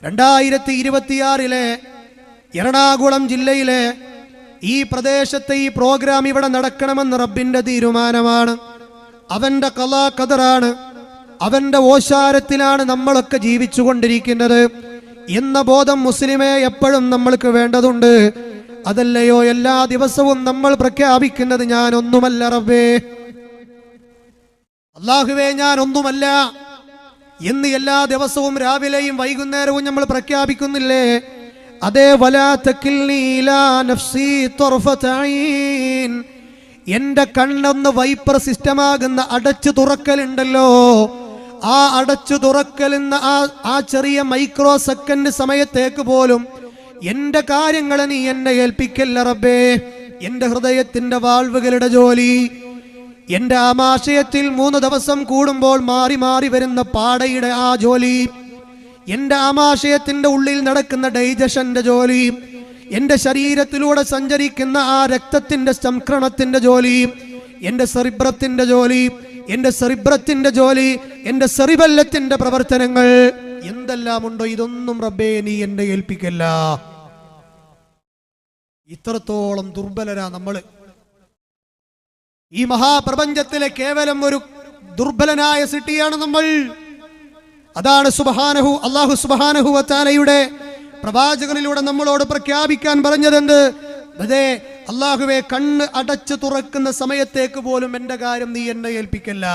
2026 എറണാകുളം ജില്ലയിലെ ഈ പ്രദേശത്തെ ഈ പ്രോഗ്രാം ഇവിടെ നടക്കണമെന്ന് റബ്ബിന്റെ തീരുമാനമാണ്. അവന്റെ ഖളാ ഖദറാണ്. അവന്റെ ഓശാരത്തിലാണ് നമ്മളൊക്കെ ജീവിച്ചു കൊണ്ടിരിക്കുന്നത് എന്ന ബോധം മുസ്ലിമേ എപ്പോഴും നമ്മൾക്ക് വേണ്ടതുണ്ട്. അതല്ലയോ എല്ലാ ദിവസവും നമ്മൾ പ്രഖ്യാപിക്കുന്നത് ഞാൻ ഒന്നുമല്ല റബ്ബേ, അല്ലാഹുവേ ഞാൻ ഒന്നുമല്ല എന്ന് എല്ലാ ദിവസവും രാവിലെയും വൈകുന്നേരവും നമ്മൾ പ്രഖ്യാപിക്കുന്നില്ലേ? അതേ, വലാ തകിൽനി ഇലാ നഫ്സി തർഫത ഐൻ, എന്റെ കണ്ണെന്ന് വൈപ്പർ സിസ്റ്റമാകുന്ന അടച്ചു തുറക്കലുണ്ടല്ലോ, ആ അടച്ചു തുറക്കലെന്ന ആ ചെറിയ മൈക്രോ സെക്കൻഡ് സമയത്തേക്ക് പോലും എന്റെ കാര്യങ്ങളെ നീ എന്നെ ഏൽപ്പിക്കല്ല റബ്ബേ. എന്റെ ഹൃദയത്തിന്റെ വാൾവുകളുടെ ജോലി, എന്റെ ആമാശയത്തിൽ 3 ദിവസം കൂടുമ്പോൾ മാറി മാറി വരുന്ന പാടയുടെ ആ ജോലി, എന്റെ ആമാശയത്തിന്റെ ഉള്ളിൽ നടക്കുന്ന ഡൈജഷന്റെ ജോലി, എന്റെ ശരീരത്തിലൂടെ സഞ്ചരിക്കുന്ന ആ രക്തത്തിന്റെ സംക്രമണത്തിന്റെ ജോലി, എന്റെ സെറിബ്രത്തിന്റെ ജോലി, എന്റെ സെറിബ്രത്തിന്റെ ജോലി, എന്റെ സെറിബല്ലത്തിന്റെ പ്രവർത്തനങ്ങൾ എന്തെല്ലാം ഉണ്ടോ ഇതൊന്നും റബ്ബേ നീ എന്നെ ഏൽപ്പിക്കല്ല. ഇത്രത്തോളം ദുർബലരാ നമ്മള്. ഈ മഹാപ്രപഞ്ചത്തിലെ കേവലം ഒരു ദുർബലനായ സിട്ടിയാണ് നമ്മൾ. അതാണ് അല്ലാഹു സുബ്ഹാനഹു വ തആലയുടെ പ്രവാചകനിലൂടെ നമ്മളോട് പ്രഖ്യാപിക്കാൻ പറഞ്ഞതെന്ത്? അതെ അല്ലാഹുവേ, കണ്ണ് അടച്ചു തുറക്കുന്ന സമയത്തേക്ക് പോലും എന്റെ കാര്യം നീ എന്നെ ഏൽപ്പിക്കല്ല.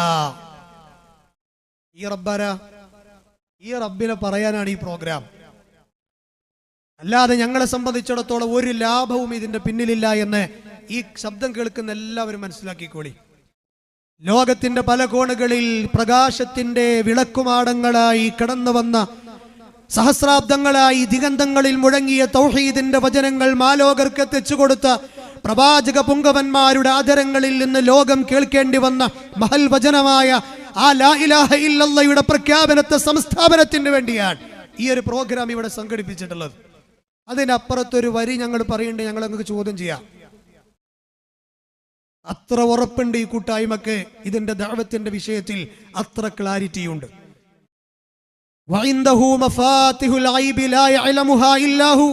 ഈ റബ്ബിനെ പറയാനാണ് ഈ പ്രോഗ്രാം. അല്ലാതെ ഞങ്ങളെ സംബന്ധിച്ചിടത്തോളം ഒരു ലാഭവും ഇതിന്റെ പിന്നിലില്ല എന്ന് ഈ ശബ്ദം കേൾക്കുന്ന എല്ലാവരും മനസ്സിലാക്കിക്കോളി. ലോകത്തിന്റെ പല കോണുകളിൽ പ്രകാശത്തിന്റെ വിളക്കുമാടങ്ങളായി കടന്നു വന്ന, സഹസ്രാബ്ദങ്ങളായി ദിഗന്ധങ്ങളിൽ മുഴങ്ങിയ തൗഹീദിന്റെ വചനങ്ങൾ മാലോകർക്ക് എത്തിച്ചു കൊടുത്ത പ്രവാചക പുങ്കവന്മാരുടെ ആദരങ്ങളിൽ നിന്ന് ലോകം കേൾക്കേണ്ടി വന്ന മഹൽ വചനമായ ആ ലാ ഇലാഹ ഇല്ലല്ലാഹയുടെ പ്രഖ്യാപനത്തെ സംസ്ഥാപനത്തിന് വേണ്ടിയാണ് ഈ ഒരു പ്രോഗ്രാം ഇവിടെ സംഘടിപ്പിച്ചിട്ടുള്ളത്. അതിനപ്പുറത്തൊരു വരി ഞങ്ങൾ പറയേണ്ടത് ഞങ്ങൾ നിങ്ങൾക്ക് ചോദ്യം ചെയ്യാം. അത്ര ഉറപ്പുണ്ട് ഈ കൂട്ടായ്മക്ക്, ഇതിന്റെ ദഅവത്തിന്റെ വിഷയത്തിൽ അത്ര ക്ലാരിറ്റി ഉണ്ട്. വഇൻദഹു മഫാത്തിഹുൽ ഗൈബി ലാ യഅലമുഹാ ഇല്ലാഹു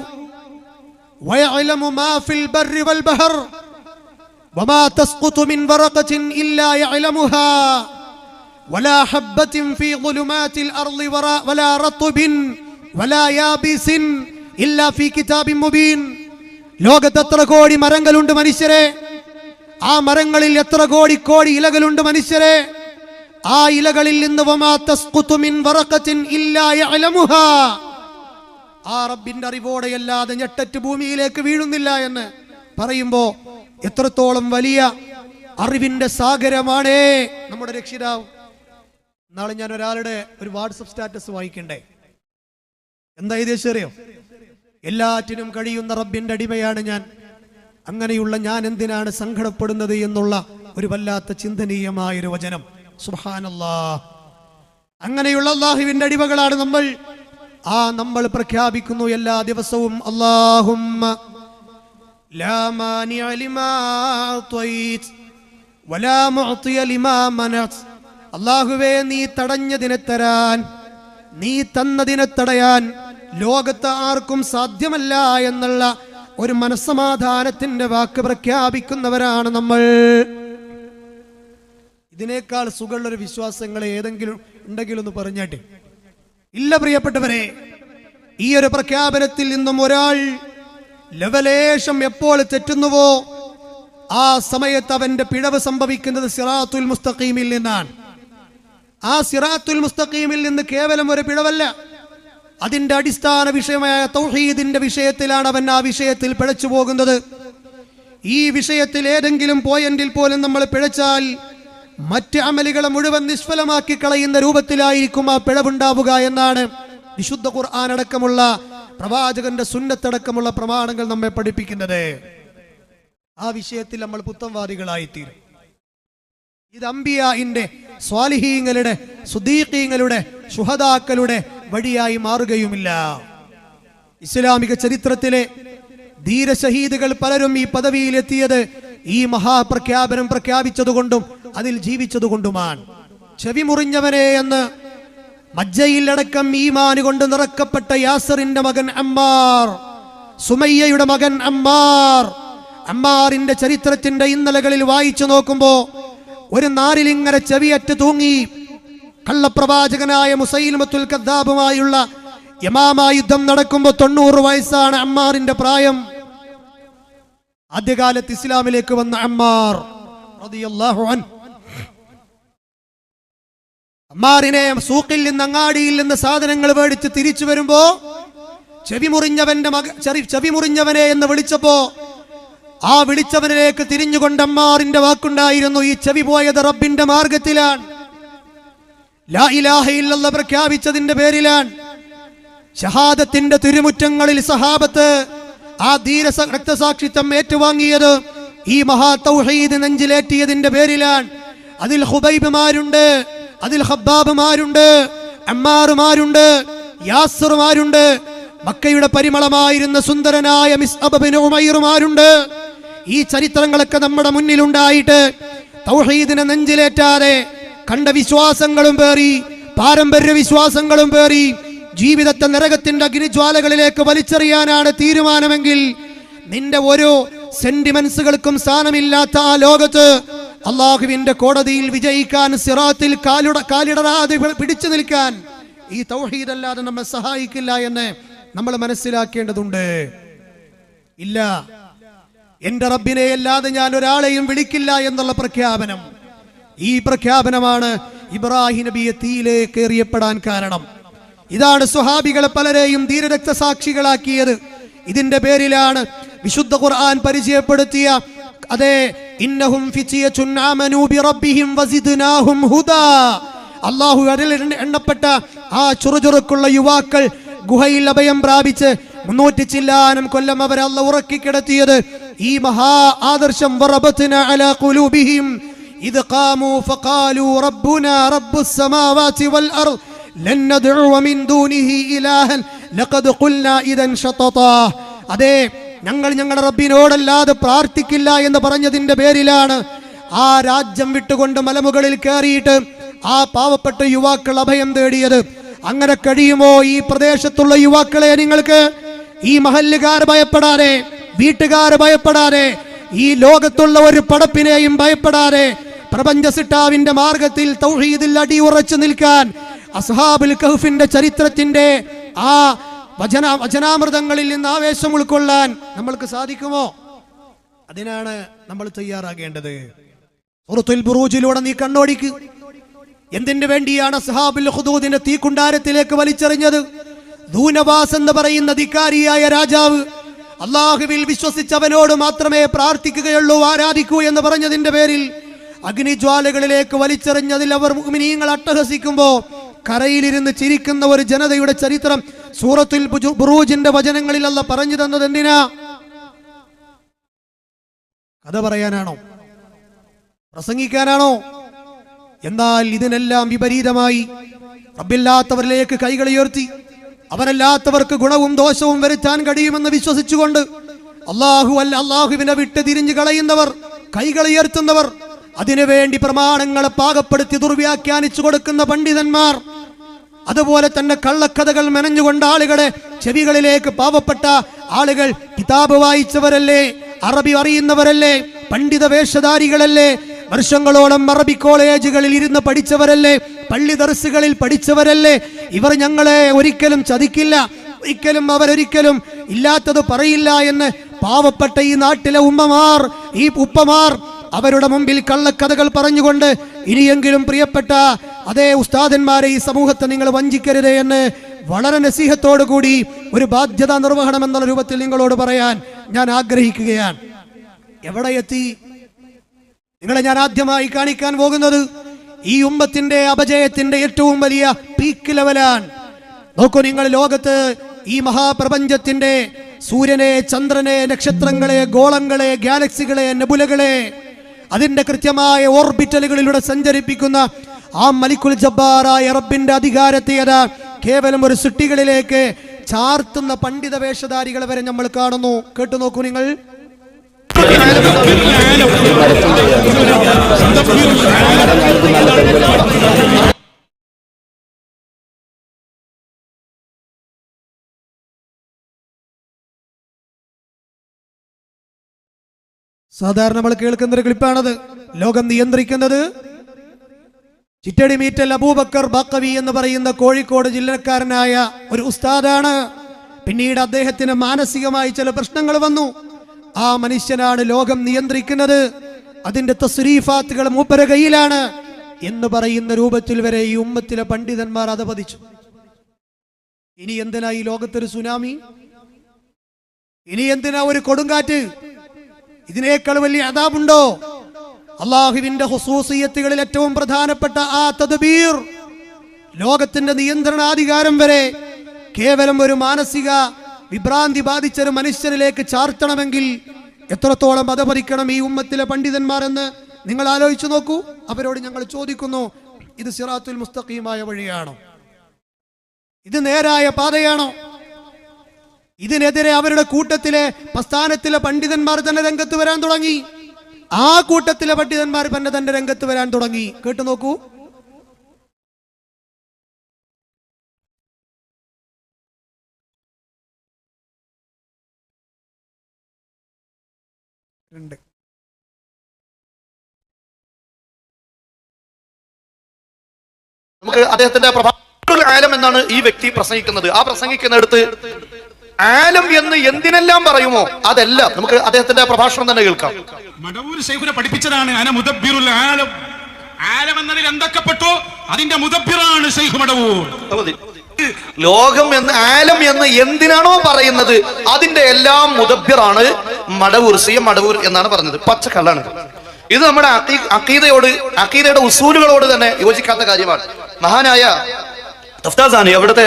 വയഅലമു മാ ഫിൽ ബർരി വൽ ബഹർ വമാ തസ്ഖുതു മിൻ വറഖത്തിൻ ഇല്ലാ യഅലമുഹാ വലാ ഹബ്ബത്തിൻ ഫീ ളുലുമാത്തിൽ അർളി വലാ റത്ബിൻ വലാ യാബിസിൻ ഇല്ലാ ഫീ കിതാബിൻ മുബീൻ. ലോകത്ത് എത്ര കോടി മരങ്ങളുണ്ട് മനുഷ്യരെ, ആ മരങ്ങളിൽ എത്ര കോടി ഇലകളുണ്ട് മനുഷ്യരെ, ആ ഇലകളിൽ നിന്ന് വമാ തസ്ഖുതു മിൻ വറഖത്തിൻ ഇല്ലാ യഅലമുഹാ, ആ റബ്ബിന്റെ അറിവോടെയല്ലാതെ ഞെട്ടറ്റ് ഭൂമിയിലേക്ക് വീഴുന്നില്ല എന്ന് പറയുമ്പോ എത്രത്തോളം വലിയ അറിവിന്റെ സാഗരമാണേ നമ്മുടെ രക്ഷിതാവ്. നാളെ ഞാൻ ഒരാളുടെ ഒരു വാട്സപ്പ് സ്റ്റാറ്റസ് വായിക്കണ്ടേ, എന്താ ഇതേശറിയോ? എല്ലാറ്റിനും കഴിയുന്ന റബ്ബിന്റെ അടിമയാണ് ഞാൻ, അങ്ങനെയുള്ള ഞാൻ എന്തിനാണ് സങ്കടപ്പെടുന്നത് എന്നുള്ള ഒരു വല്ലാത്ത ചിന്തനീയമായൊരു വചനം. സുബ്ഹാനല്ലാഹ്, അങ്ങനെയുള്ള അല്ലാഹുവിന്റെ അടിമകളാണ് നമ്മൾ. നമ്മൾ പ്രഖ്യാപിക്കുന്നു എല്ലാ ദിവസവും, അല്ലാഹുമ്മ ലാ മാനിഅ ലിമാ അഅ്തൈത വലാ മുഅ്തിയ ലിമാ മനഅത. അല്ലാഹുവേ, നീ തടഞ്ഞതിനെ തരാൻ, നീ തന്നതിനെ തടയാൻ ലോകത്ത് ആർക്കും സാധ്യമല്ല എന്നുള്ള ഒരു മനസ്സമാധാനത്തിന്റെ വാക്ക് പ്രഖ്യാപിക്കുന്നവരാണ് നമ്മൾ. ഇതിനേക്കാൾ സുഖമുള്ളൊരു വിശ്വാസങ്ങൾ ഏതെങ്കിലും ഉണ്ടെങ്കിലും ഒന്ന് പറഞ്ഞാട്ടെ. ഇല്ല പ്രിയപ്പെട്ടവരെ, ഈ ഒരു പ്രഖ്യാപനത്തിൽ നിന്നും ഒരാൾ ലവലേശം എപ്പോൾ തെറ്റുന്നുവോ ആ സമയത്ത് അവന്റെ പിഴവ് സംഭവിക്കുന്നത് സിറാത്തുൽ മുസ്തഖീമിൽ നിന്നാണ്. ആ സിറാത്തുൽ മുസ്തഖീമിൽ നിന്ന് കേവലം ഒരു പിഴവല്ല, അതിന്റെ അടിസ്ഥാന വിഷയമായ തൗഹീദിന്റെ വിഷയത്തിലാണ് അവൻ ആ വിഷയത്തിൽ പിഴച്ചു പോകുന്നത്. ഈ വിഷയത്തിൽ ഏതെങ്കിലും പോയിന്റിൽ പോലും നമ്മൾ പിഴച്ചാൽ മറ്റ് അമലുകളെ മുഴുവൻ നിഷ്ഫലമാക്കി കളയുന്ന രൂപത്തിലായിരിക്കും ആ പിഴവുണ്ടാവുക എന്നാണ് വിശുദ്ധ ഖുർആൻ അടക്കമുള്ള പ്രവാചകന്റെ സുന്നത്തടക്കമുള്ള പ്രമാണങ്ങൾ നമ്മെ പഠിപ്പിക്കുന്നത്. ആ വിഷയത്തിൽ നമ്മൾ പുത്തൻവാദികളായിത്തീരും. ഇത് അംബിയാഇന്റെ, സ്വാലിഹീങ്ങളുടെ, സുദീഖീങ്ങളുടെ, ശുഹദാക്കളുടെ വഴിയായി മാറുകയുമില്ല. ഇസ്ലാമിക ചരിത്രത്തിലെ ധീരശഹീദുകൾ പലരും ഈ പദവിയിലെത്തിയത് ഈ മഹാപ്രഖ്യാപനം പ്രഖ്യാപിച്ചതുകൊണ്ടും അതിൽ ജീവിച്ചതുകൊണ്ടുമാണ്. ചെവി മുറിഞ്ഞവനെ എന്ന് മജ്ജയിലടക്കം ഈമാൻ കൊണ്ട് നിറക്കപ്പെട്ട യാസറിന്റെ മകൻ അമ്മാർ, സുമയ്യയുടെ മകൻ അമ്മാർ. അമ്മാറിന്റെ ചരിത്രത്തിന്റെ ഇന്നലകളിൽ വായിച്ചു നോക്കുമ്പോ ഒരു നാരിലിങ്ങനെ ചെവിയറ്റ് തൂങ്ങി കള്ളപ്രവാചകനായ മുസൈലമത്തുൽ കദ്ദാബുമായുള്ള യമാമ യുദ്ധം നടക്കുമ്പോൾ 90 വയസ്സാണ് അമ്മാറിന്റെ പ്രായം. ആദ്യകാലത്ത് ഇസ്ലാമിലേക്ക് വന്ന അമ്മാർ റളിയല്ലാഹു അൻഹു, അമ്മാറിനെ സൂക്കിൽ നിന്ന് അങ്ങാടിയിൽ നിന്ന് സാധനങ്ങൾ മേടിച്ച് തിരിച്ചു വരുമ്പോ ചെവി മുറിഞ്ഞവനെ എന്ന് വിളിച്ചപ്പോ ആ വിളിച്ചവനിലേക്ക് തിരിഞ്ഞുകൊണ്ട് അമ്മാറിന്റെ വാക്കുണ്ടായിരുന്നു, ഈ ചെവി പോയത് റബ്ബിന്റെ മാർഗത്തിലാണ്, ലാ ഇലാഹ ഇല്ലല്ലാഹ് പ്രഖ്യാപിച്ചതിന്റെ പേരിലാണ്. ഷഹാദത്തിന്റെ തിരുമുറ്റങ്ങളിൽ സഹാബത്ത് ആ ധീര രക്തസാക്ഷിത്വം ഏറ്റുവാങ്ങിയത് ഈ മഹാ തൗഹീദ് നെഞ്ചിലേറ്റിയതിന്റെ പേരിലാണ്. അതിൽ ഹുബൈബുമാരുണ്ട്, അതിൽ ഹബ്ബാബുമാരുണ്ട്, അമ്മാറുമാരുണ്ട്, യാസറുമാരുണ്ട്, മക്കയുടെ പരിമളമായിരുന്ന സുന്ദരനായ മിസ്അബ് ബിൻ ഉമൈറുമാരുണ്ട്. ഈ ചരിത്രങ്ങളൊക്കെ നമ്മുടെ മുന്നിലുണ്ടായിട്ട് തൗഹീദിനെ നെഞ്ചിലേറ്റാതെ കണ്ട വിശ്വാസങ്ങളും പേറി, പാരമ്പര്യ വിശ്വാസങ്ങളും പേറി ജീവിതത്തെ നരകത്തിന്റെ അഗ്നിജ്വാലകളിലേക്ക് വലിച്ചെറിയാനാണ് തീരുമാനമെങ്കിൽ നിന്റെ ഓരോ സെന്റിമെന്റ്സുകൾക്കും സ്ഥാനമില്ലാത്ത ആ ലോകത്ത് അള്ളാഹുവിന്റെ കോടതിയിൽ വിജയിക്കാൻ, സിറാത്തിൽ കാലിടറാതെ പിടിച്ചു നിൽക്കാൻ ഈ തൗഹീദ് അല്ലാതെ നമ്മെ സഹായിക്കില്ല എന്ന് നമ്മൾ മനസ്സിലാക്കേണ്ടതുണ്ട്. ഇല്ല, എന്റെ റബ്ബിനെ അല്ലാതെ ഞാൻ ഒരാളെയും വിളിക്കില്ല എന്നുള്ള പ്രഖ്യാപനം, ഈ പ്രഖ്യാപനമാണ് ഇബ്രാഹിം നബിയെ തീയിലേക്ക് എറിയപ്പെടാൻ കാരണം. ഇതാണ് സ്വഹാബികളെ പലരെയും ധീരരക്തസാക്ഷികളാക്കിയത്. ഇതിന്റെ പേരിലാണ് വിശുദ്ധ ഖുർആൻ പരിചയപ്പെടുത്തിയ അതെ ഇന്നഹും ഫിത്യത്തുൻ ആമനൂ ബിറബ്ബിഹിം വസിദ്നാഹും ഹുദാ. അല്ലാഹു അതിൽ എണ്ണപ്പെട്ട ആ ചുറുചുറുക്കുള്ള യുവാക്കൾ ഗുഹയിൽ അഭയം പ്രാപിച്ച് 300 ചില്ലാനം കൊല്ലം അവരെ അല്ലാഹു ഉറക്കി കിടത്തിയത് ഈ മഹാ ആദർശം. വറബത്ന അലാ ഖുലൂബിഹിം ഇദ് ഖാമൂ ഫഖാലൂ റബ്ബുനാ റബ്ബുസ് സമാവാതി വൽ അർദ് ലൻ നദ്ഉ മിൻ ദൂനിഹി ഇലാഹൻ ലഖദ് ഖുൽനാ ഇദൻ ശതതാ. അതെ, ഞങ്ങൾ ഞങ്ങളുടെ റബ്ബിനോടല്ലാതെ പ്രാർത്ഥിക്കില്ല എന്ന് പറഞ്ഞതിന്റെ പേരിലാണ് ആ രാജ്യം വിട്ടുകൊണ്ട് മലമുകളിൽ കയറിയിട്ട് ആ പാവപ്പെട്ട യുവാക്കൾ അഭയം തേടിയത്. അങ്ങനെ കഴിയുമോ ഈ പ്രദേശത്തുള്ള യുവാക്കളെ നിങ്ങൾക്ക്? ഈ മഹല്ലുകാർ ഭയപ്പെടാതെ, വീട്ടുകാർ ഭയപ്പെടാതെ, ഈ ലോകത്തുള്ള ഒരു പടപ്പിനെയും ഭയപ്പെടാതെ പ്രപഞ്ച സിട്ടാവിന്റെ മാർഗത്തിൽ തൗഹീദിൽ അടിയുറച്ചു നിൽക്കാൻ അസ്ഹാബുൽ കഹ്ഫിന്റെ ചരിത്രത്തിന്റെ ആ വചനാമൃതങ്ങളിൽ നിന്ന് ആവേശം ഉൾക്കൊള്ളാൻ നമ്മൾക്ക് സാധിക്കുമോ? അതിനാണ് നമ്മൾ തയ്യാറാകേണ്ടത്. സൂറത്തുൽ ബുറൂജിലൂടെ നീ കണ്ണോടിക്ക്. എന്തിനു വേണ്ടിയാണ് അസ്ഹാബുൽ ഖുദൂദിനെ തീക്കുണ്ടാരത്തിലേക്ക് വലിച്ചെറിഞ്ഞത്? ദൂനവാസ് എന്ന് പറയുന്ന ധിക്കാരിയായ രാജാവ് അള്ളാഹുവിൽ വിശ്വസിച്ചവനോട് മാത്രമേ പ്രാർത്ഥിക്കുകയുള്ളൂ, ആരാധിക്കൂ എന്ന് പറഞ്ഞതിന്റെ പേരിൽ അഗ്നിജ്വാലകളിലേക്ക് വലിച്ചെറിഞ്ഞതിൽ അവർ മുഅ്മിനീങ്ങൾ അട്ടഹസിക്കുമ്പോ കരയിലിരുന്ന് ചിരിക്കുന്ന ഒരു ജനതയുടെ ചരിത്രം സൂറത്തുൽ ബുറൂജിന്റെ വചനങ്ങളിൽ അല്ലാഹ് പറഞ്ഞു തന്നത് എന്തിനാ? കഥ പറയാനാണോ? പ്രസംഗിക്കാനാണോ? എന്നാൽ ഇതിനെല്ലാം വിപരീതമായി റബ്ബില്ലാത്തവരിലേക്ക് കൈകൾ ഉയർത്തി അവരല്ലാത്തവർക്ക് ഗുണവും ദോഷവും വരുത്താൻ കഴിയുമെന്ന് വിശ്വസിച്ചുകൊണ്ട് അള്ളാഹുവിനെ വിട്ട് തിരിഞ്ഞു കളയുന്നവർ, കൈകൾ ഉയർത്തുന്നവർ, അതിനുവേണ്ടി പ്രമാണങ്ങളെ പാകപ്പെടുത്തി ദുർവ്യാഖ്യാനിച്ചു കൊടുക്കുന്ന പണ്ഡിതന്മാർ, അതുപോലെ തന്നെ കള്ളക്കഥകൾ മെനഞ്ഞുകൊണ്ട് ആളുകളെ ചെവികളിലേക്ക് പാവപ്പെട്ട ആളുകൾ കിതാബ് വായിച്ചവരല്ലേ, അറബി അറിയുന്നവരല്ലേ, പണ്ഡിത വേഷധാരികളല്ലേ, വർഷങ്ങളോളം അറബി കോളേജുകളിൽ ഇരുന്ന് പഠിച്ചവരല്ലേ, പള്ളി ദർസുകളിൽ പഠിച്ചവരല്ലേ, ഇവർ ഞങ്ങളെ ഒരിക്കലും ചതിക്കില്ല, ഒരിക്കലും അവരൊരിക്കലും ഇല്ലാത്തത് പറയില്ല എന്ന് പാവപ്പെട്ട ഈ നാട്ടിലെ ഉമ്മമാർ, ഈ ഉപ്പമാർ അവരുടെ മുമ്പിൽ കള്ളക്കഥകൾ പറഞ്ഞുകൊണ്ട് ഇനിയെങ്കിലും പ്രിയപ്പെട്ട അതേ ഉസ്താദന്മാരെ, ഈ സമൂഹത്തെ നിങ്ങൾ വഞ്ചിക്കരുതേ എന്ന് വളരെ നസീഹത്തോടു കൂടി ഒരു ബാധ്യതാ നിർവഹണം എന്നുള്ള രൂപത്തിൽ നിങ്ങളോട് പറയാൻ ഞാൻ ആഗ്രഹിക്കുകയാണ്. എവിടെ എത്തി? നിങ്ങളെ ഞാൻ ആദ്യമായി കാണിക്കാൻ പോകുന്നത് ഈ ഉമ്മത്തിന്റെ അപജയത്തിന്റെ ഏറ്റവും വലിയ പീക്ക് ലെവലാണ്. നോക്കൂ നിങ്ങൾ, ലോകത്ത് ഈ മഹാപ്രപഞ്ചത്തിന്റെ സൂര്യനെ, ചന്ദ്രനെ, നക്ഷത്രങ്ങളെ, ഗോളങ്ങളെ, ഗാലക്സികളെ, നെബുലകളെ അതിന്റെ കൃത്യമായ ഓർബിറ്റലുകളിലൂടെ സഞ്ചരിപ്പിക്കുന്ന ആ മലിക്കുൽ ജബ്ബാറായ റബ്ബിന്റെ അധികാരത്തെ കേവലം ഒരു സൃഷ്ടികളിലേക്ക് ചാർത്തുന്ന പണ്ഡിത വേഷധാരികളെ വരെ നമ്മൾ കാണുന്നു. കേട്ടു നോക്കൂ നിങ്ങൾ. സാധാരണ നമ്മൾ കേൾക്കുന്ന ഒരു ക്ലിപ്പാണത്. ലോകം നിയന്ത്രിക്കുന്നത് ചിറ്റടി മീറ്റൽ അബൂബക്കർ ബാക്കവി എന്ന് പറയുന്ന കോഴിക്കോട് ജില്ലക്കാരനായ ഒരു ഉസ്താദാണ്. പിന്നീട് അദ്ദേഹത്തിന് മാനസികമായി ചില പ്രശ്നങ്ങൾ വന്നു. ആ മനുഷ്യനാണ് ലോകം നിയന്ത്രിക്കുന്നത്, അതിന്റെ തസ്രീഫാത്തുകൾ മൂപ്പര കയ്യിലാണ് എന്ന് പറയുന്ന രൂപത്തിൽ വരെ ഈ ഉമ്മത്തിലെ പണ്ഡിതന്മാർ അധപതിച്ചു. ഇനി എന്തിനാ ഈ ലോകത്തൊരു സുനാമി? ഇനി എന്തിനാ ഒരു കൊടുങ്കാറ്റ്? ഇതിനേക്കാൾ വലിയ അദാബുണ്ടോ? അള്ളാഹുവിന്റെ ഖുസൂസിയത്തുകളിൽ ഏറ്റവും പ്രധാനപ്പെട്ട ആ തദ്ബീർ, ലോകത്തിന്റെ നിയന്ത്രണാധികാരം വരെ കേവലം ഒരു മാനസിക വിഭ്രാന്തി ബാധിച്ചൊരു മനുഷ്യനിലേക്ക് ചാർത്തണമെങ്കിൽ എത്രത്തോളം അധപതിക്കണം ഈ ഉമ്മത്തിലെ പണ്ഡിതന്മാർ എന്ന് നിങ്ങൾ ആലോചിച്ചു നോക്കൂ. അവരോട് ഞങ്ങൾ ചോദിക്കുന്നു, ഇത് സിറാത്തുൽ മുസ്തഖീമായ വഴിയാണോ? ഇത് നേരായ പാതയാണോ? ഇതിനെതിരെ അവരുടെ കൂട്ടത്തിലെ പ്രസ്ഥാനത്തിലെ പണ്ഡിതന്മാർ തന്നെ രംഗത്ത് വരാൻ തുടങ്ങി. ആ കൂട്ടത്തിലെ പണ്ഡിതന്മാർ തന്നെ രംഗത്ത് വരാൻ തുടങ്ങി. കേട്ടു നോക്കൂ. നമുക്ക് അദ്ദേഹത്തിന്റെ ആലം എന്നാണ് ഈ വ്യക്തി പ്രസംഗിക്കുന്നത്. ആ പ്രസംഗിക്കുന്നിടത്ത് ആലം എന്ന് എന്തിനെല്ലാം പറയുമോ അതെല്ലാം നമുക്ക് അദ്ദേഹത്തിന്റെ പ്രഭാഷണം തന്നെ കേൾക്കാം. മടവൂർ ശൈഖുനെ പഠിപ്പിച്ചതാണ് അന മുദബ്ബിറുൽ ആലം. ആലം എന്നതിൽ എന്തൊക്കെ പെട്ടോ അതിന്റെ മുദബ്ബിറാണ് ശൈഖ് മടവൂർ. ലോകം എന്ന് ആലം എന്ന് എന്തിനാണോ പറയുന്നത് അതിന്റെ എല്ലാം മുദബ്ബിറാണ് മടവൂർ, സി എം മടവൂർ എന്നാണ് പറഞ്ഞത്. പച്ചക്കള്ളാണ് ഇത്. നമ്മുടെ അഖീദയുടെ ഉസൂലുകളോട് തന്നെ യോജിക്കാത്ത കാര്യമാണ്. മഹാനായ തഫ്താസാനി അവിടുത്തെ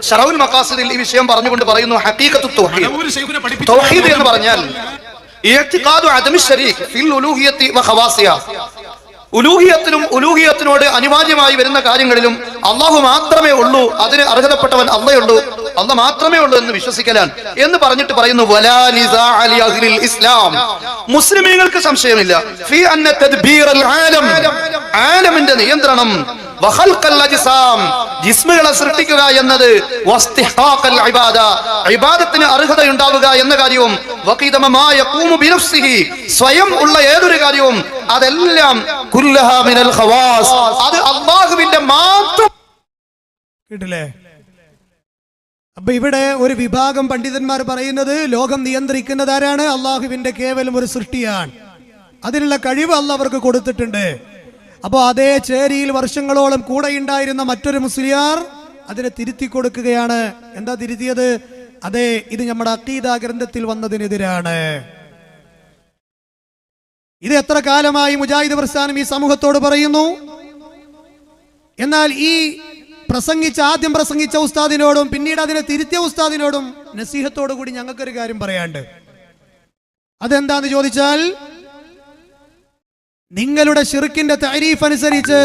ശറഉൽ മഖാസിദിൽ ഈ വിഷയം പറഞ്ഞുകൊണ്ട് പറയുന്നു, ഹഖീഖത്തു തൗഹീദ്. തൗഹീദ് എന്ന് പറഞ്ഞാൽ ഇഅ്തിഖാദു അദമി ശരീക് ഫിൽ ഉലൂഹിയത്തി വ ഖവാസിഹ. ഉലൂഹിയത്തിലും ഉലൂഹിയത്തിനോട് അനിവാര്യമായി വരുന്ന കാര്യങ്ങളിലും അള്ളാഹു മാത്രമേ ഉള്ളൂ, അതിന് അർഹതപ്പെട്ടവൻ അള്ളയുള്ളൂ, അള്ളാഹ് മാത്രമേ ഉള്ളൂ എന്ന് വിശ്വസിക്കലാൻ എന്ന് പറഞ്ഞിട്ട് പറയുന്നു, വലാ നിസാഅ ലി അഹ്ലിൽ ഇസ്ലാം. മുസ്ലിമീങ്ങൾക്ക് സംശയമില്ല ഫീ അന്ന തദ്ബീറൽ ആലം, ആലമിന്റെ നിയന്ത്രണം, വഖൽഖൽ അജ്സാം, ജിസ്മുകളെ സൃഷ്ടിക്കുക എന്നത്, വസ്തിഹ്ഖാഖൽ ഇബാദ, ഇബാദത്തിന് അർഹതയുണ്ടാവുക എന്ന കാര്യവും, വഖീദമ മാ യഖൂമു ബിനഫ്സിഹി, സ്വയം ഉള്ള ഏതൊരു കാര്യവും അതെല്ലാം കുല്ലഹാ മിനൽ ഖവാസ്, അത് അല്ലാഹുവിന്റെ മാത്രം. കേട്ടില്ലേ? അപ്പൊ ഇവിടെ ഒരു വിഭാഗം പണ്ഡിതന്മാർ പറയുന്നത് ലോകം നിയന്ത്രിക്കുന്നത് ആരാണ്? അള്ളാഹുവിന്റെ കേവലം ഒരു സൃഷ്ടിയാണ്, അതിനുള്ള കഴിവ് അള്ളാഹ് അവർക്ക് കൊടുത്തിട്ടുണ്ട്. അപ്പോൾ അതേ ചേരിയിൽ വർഷങ്ങളോളം കൂടെയുണ്ടായിരുന്ന മറ്റൊരു മുസ്ലിയാർ അതിനെ തിരുത്തി കൊടുക്കുകയാണ്. എന്താ തിരുത്തിയത്? അതെ, ഇത് നമ്മുടെ അഖീദാ ഗ്രന്ഥത്തിൽ വന്നതിനെതിരാണ്. ഇത് എത്ര കാലമായി മുജാഹിദ് പ്രസ്ഥാനം ഈ സമൂഹത്തോട് പറയുന്നു. എന്നാൽ ഈ ആദ്യം പ്രസംഗിച്ച ഉസ്താദിനോടും പിന്നീട് അതിനെ തിരുത്തിയ ഉസ്താദിനോടും നസീഹത്തോടു കൂടി ഞങ്ങൾക്കൊരു കാര്യം പറയാണ്ട്. അതെന്താന്ന് ചോദിച്ചാൽ, നിങ്ങളുടെ ശിർക്കിന്റെ തഅരീഫ് അനുസരിച്ച്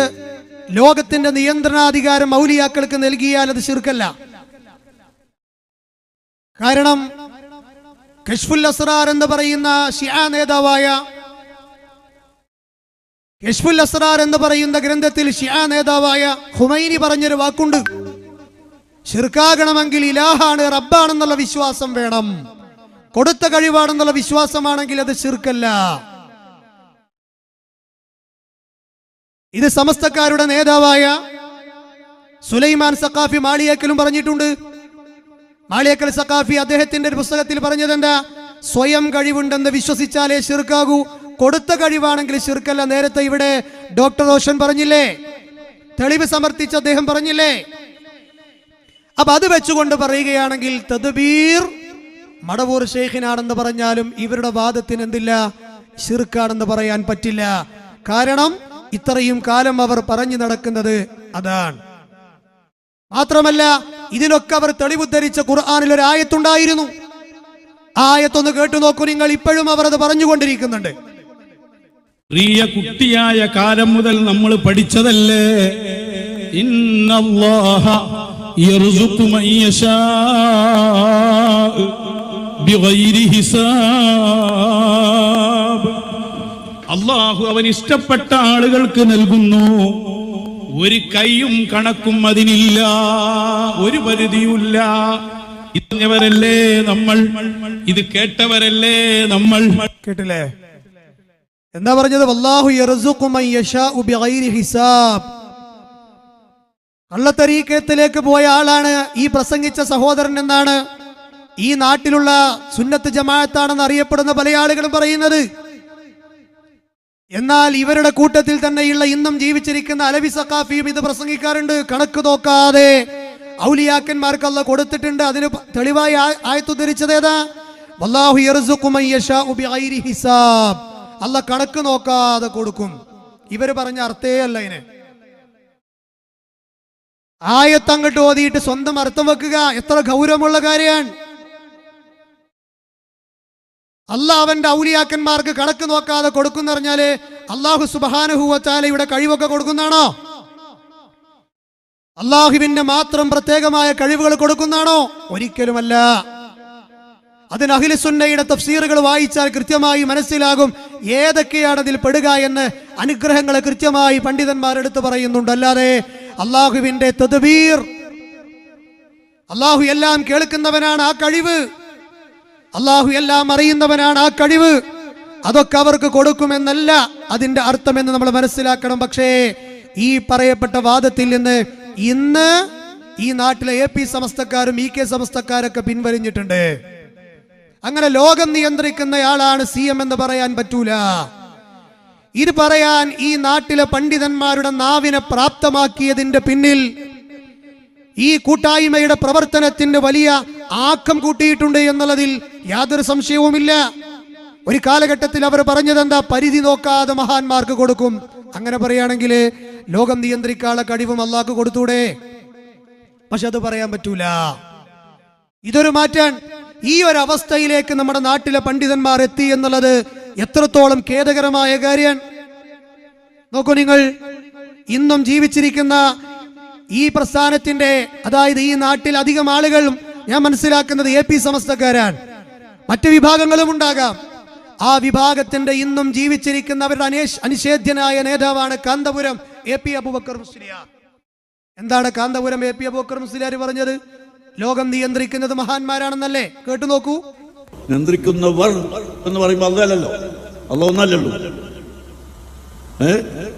ലോകത്തിന്റെ നിയന്ത്രണാധികാരം ഔലിയാക്കൾക്ക് നൽകിയാൽ അത് ശിർക്കല്ല. കാരണം കശ്ഫുൽ അസ്റാർ എന്ന് പറയുന്ന ഷിആ നേതാവായ കശ്ഫുൽ അസ്റാർ എന്ന് പറയുന്ന ഗ്രന്ഥത്തിൽ ഷിആ നേതാവായ ഖുമൈനി പറഞ്ഞൊരു വാക്കുണ്ട്, ശിർക്കാകണമെങ്കിൽ ഇലാഹാണ്, റബ്ബാണെന്നുള്ള വിശ്വാസം വേണം. കൊടുത്ത കഴിവാണെന്നുള്ള വിശ്വാസമാണെങ്കിൽ അത് ശിർക്കല്ല. ഇത് സമസ്തക്കാരുടെ നേതാവായ സുലൈമാൻ സഖാഫി മാളിയേക്കലും പറഞ്ഞിട്ടുണ്ട്. മാളിയേക്കൽ സഖാഫി അദ്ദേഹത്തിന്റെ ഒരു പുസ്തകത്തിൽ പറഞ്ഞത് എന്താ? സ്വയം കഴിവുണ്ടെന്ന് വിശ്വസിച്ചാലേ ശിർക്കാകൂ, കൊടുത്ത കഴിവാണെങ്കിൽ ശിർക്കല്ല. നേരത്തെ ഇവിടെ ഡോക്ടർ റോഷൻ പറഞ്ഞില്ലേ, തെളിവ് സമർത്ഥിച്ച് അദ്ദേഹം പറഞ്ഞില്ലേ. അപ്പൊ അത് വെച്ചുകൊണ്ട് പറയുകയാണെങ്കിൽ തദ്ബീർ മടവൂർ ഷെയ്ഖിനാണെന്ന് പറഞ്ഞാലും ഇവരുടെ വാദത്തിന് എന്തില്ല, ശിർക്കാണെന്ന് പറയാൻ പറ്റില്ല. കാരണം ഇത്രയും കാലം അവർ പറഞ്ഞു നടക്കുന്നത് അതാണ്. മാത്രമല്ല ഇതിനൊക്കെ അവർ തെളിവുദ്ധരിച്ച ഖുർആനിൽ ഒരു ആയത്തുണ്ടായിരുന്നു. ആ ആയത്തൊന്ന് കേട്ടു നോക്കൂ നിങ്ങൾ. ഇപ്പോഴും അവർ അത് പറഞ്ഞുകൊണ്ടിരിക്കുന്നുണ്ട്. ചെറിയ കുട്ടിയായ കാലം മുതൽ നമ്മൾ പഠിച്ചതല്ലേ, ഇന്നല്ലാഹ യർസുഖു മൻ യശാഉ ബിഗൈരി ഹിസാബ്. അല്ലാഹു അവൻ ഇഷ്ടപ്പെട്ട ആളുകൾക്ക് നൽകുന്നു, ഒരു കൈയും കണക്കും അതിനില്ല, ഒരു പരിധിയുമില്ല. ഇതറിഞ്ഞവരല്ലേ നമ്മൾ, ഇത് കേട്ടവരല്ലേ നമ്മൾ. കേട്ടില്ലേ? എന്താ പറഞ്ഞത്? വല്ലാഹു യർസുഖു മൻ യശാഉ ബിഗൈരി ഹിസാബ്. കള്ളത്തരീക്കത്തിലേക്ക് പോയ ആളാണ് ഈ പ്രസംഗിച്ച സഹോദരൻ എന്നാണ് ഈ നാട്ടിലുള്ള സുന്നത്ത് ജമാഅത്താണെന്ന് അറിയപ്പെടുന്ന പല ആളുകളും പറയുന്നത്. എന്നാൽ ഇവരുടെ കൂട്ടത്തിൽ തന്നെയുള്ള ഇന്നും ജീവിച്ചിരിക്കുന്ന അലവി സഖാഫിയും ഇത് പ്രസംഗിക്കാറുണ്ട്. കണക്ക് നോക്കാതെ ഔലിയാക്കന്മാർക്ക് അല്ലാഹ് കൊടുത്തിട്ടുണ്ട്. അതിന് തെളിവായി ആയത്തുദ്ധരിച്ചത് ഏതാ? വല്ലാഹു യർസുഖു മൻ യശാഉ ബിഗൈരി ഹിസാബ്. അല്ലാഹ് കണക്ക് നോക്കാതെ കൊടുക്കും. ഇവര് പറഞ്ഞ അർത്ഥേ അല്ല ഇതിന്. ആയത്ത് അങ്ങോട്ട് ഓതിയിട്ട് സ്വന്തം അർത്ഥം വെക്കുക എത്ര ഗൗരവമുള്ള കാര്യമാണ്. അല്ലാഹ് അവന്റെ ഔലിയാക്കന്മാർക്ക് കണക്ക് നോക്കാതെ കൊടുക്കുന്ന പറഞ്ഞാല് അല്ലാഹു സുബ്ഹാനഹു വ തആലയുടെ കഴിവൊക്കെ കൊടുക്കുന്നതാണോ? അല്ലാഹുവിന്റെ മാത്രം പ്രത്യേകമായ കഴിവുകൾ കൊടുക്കുന്നതാണോ? ഒരിക്കലുമല്ല. അതിന് അഹ്ലു സുന്നയുടെ തഫ്സീറുകൾ വായിച്ചാൽ കൃത്യമായി മനസ്സിലാകും ഏതൊക്കെയാണ് അതിൽ പെടുക എന്ന്. അനുഗ്രഹങ്ങളെ കൃത്യമായി പണ്ഡിതന്മാർ എടുത്തു പറയുന്നുണ്ട്. അല്ലാതെ അല്ലാഹുവിന്റെ തദ്ബീർ, അല്ലാഹു എല്ലാം കേൾക്കുന്നവനാണ്, ആ കഴിവ്, അല്ലാഹു എല്ലാം അറിയുന്നവനാണ്, ആ കഴിവ്, അതൊക്കെ അവർക്ക് കൊടുക്കുമെന്നല്ല അതിന്റെ അർത്ഥമെന്ന് നമ്മൾ മനസ്സിലാക്കണം. പക്ഷേ ഈ പറയപ്പെട്ട വാദത്തിൽ നിന്ന് ഇന്ന് ഈ നാട്ടിലെ AP സമസ്തക്കാരും EK സമസ്തക്കാരൊക്കെ പിൻവലിഞ്ഞിട്ടുണ്ട്. അങ്ങനെ ലോകം നിയന്ത്രിക്കുന്നയാളാണ് CM എന്ന് പറയാൻ പറ്റൂല. ഇത് പറയാൻ ഈ നാട്ടിലെ പണ്ഡിതന്മാരുടെ നാവിനെ പ്രാപ്തമാക്കിയതിന്റെ പിന്നിൽ ഈ കൂട്ടായ്മയുടെ പ്രവർത്തനത്തിന് വലിയ ആക്കം കൂട്ടിയിട്ടുണ്ട് എന്നുള്ളതിൽ യാതൊരു സംശയവുമില്ല. ഒരു കാലഘട്ടത്തിൽ അവർ പറഞ്ഞതെന്താ? പരിധി നോക്കാതെ മഹാന്മാർക്ക് കൊടുക്കും. അങ്ങനെ പറയുകയാണെങ്കിൽ ലോകം നിയന്ത്രിക്കാനുള്ള കഴിവും അല്ലാഹു കൊടുത്തൂടെ? പക്ഷെ അത് പറയാൻ പറ്റൂല. ഇതൊരു മാറ്റാൻ ഈ ഒരു അവസ്ഥയിലേക്ക് നമ്മുടെ നാട്ടിലെ പണ്ഡിതന്മാർ എത്തി എന്നുള്ളത് എത്രത്തോളം ഖേദകരമായ കാര്യമാണ്. നോക്കൂ നിങ്ങൾ, ഇന്നും ജീവിച്ചിരിക്കുന്ന ഈ പ്രസ്ഥാനത്തിന്റെ, അതായത് ഈ നാട്ടിൽ അധികം ആളുകളും ഞാൻ മനസ്സിലാക്കുന്നത് AP സമസ്തക്കാരാണ്. മറ്റു വിഭാഗങ്ങളും ഉണ്ടാകാം. ആ വിഭാഗത്തിന്റെ ഇന്നും ജീവിച്ചിരിക്കുന്നവരുടെ അനിഷേധ്യനായ നേതാവാണ് കാന്തപുരം AP അബൂബക്കർ മുസ്ലിയാർ. എന്താണ് കാന്തപുരം AP അബൂബക്കർ മുസ്ലിയാർ പറഞ്ഞത്? ലോകം നിയന്ത്രിക്കുന്നത് മഹാന്മാരാണെന്നല്ലേ? കേട്ടു നോക്കൂ. നിയന്ത്രിക്കുന്നവർ എന്ന് പറയുമ്പോൾ അതല്ലല്ലോ, അല്ലാഹു ഒന്നല്ലല്ലോ.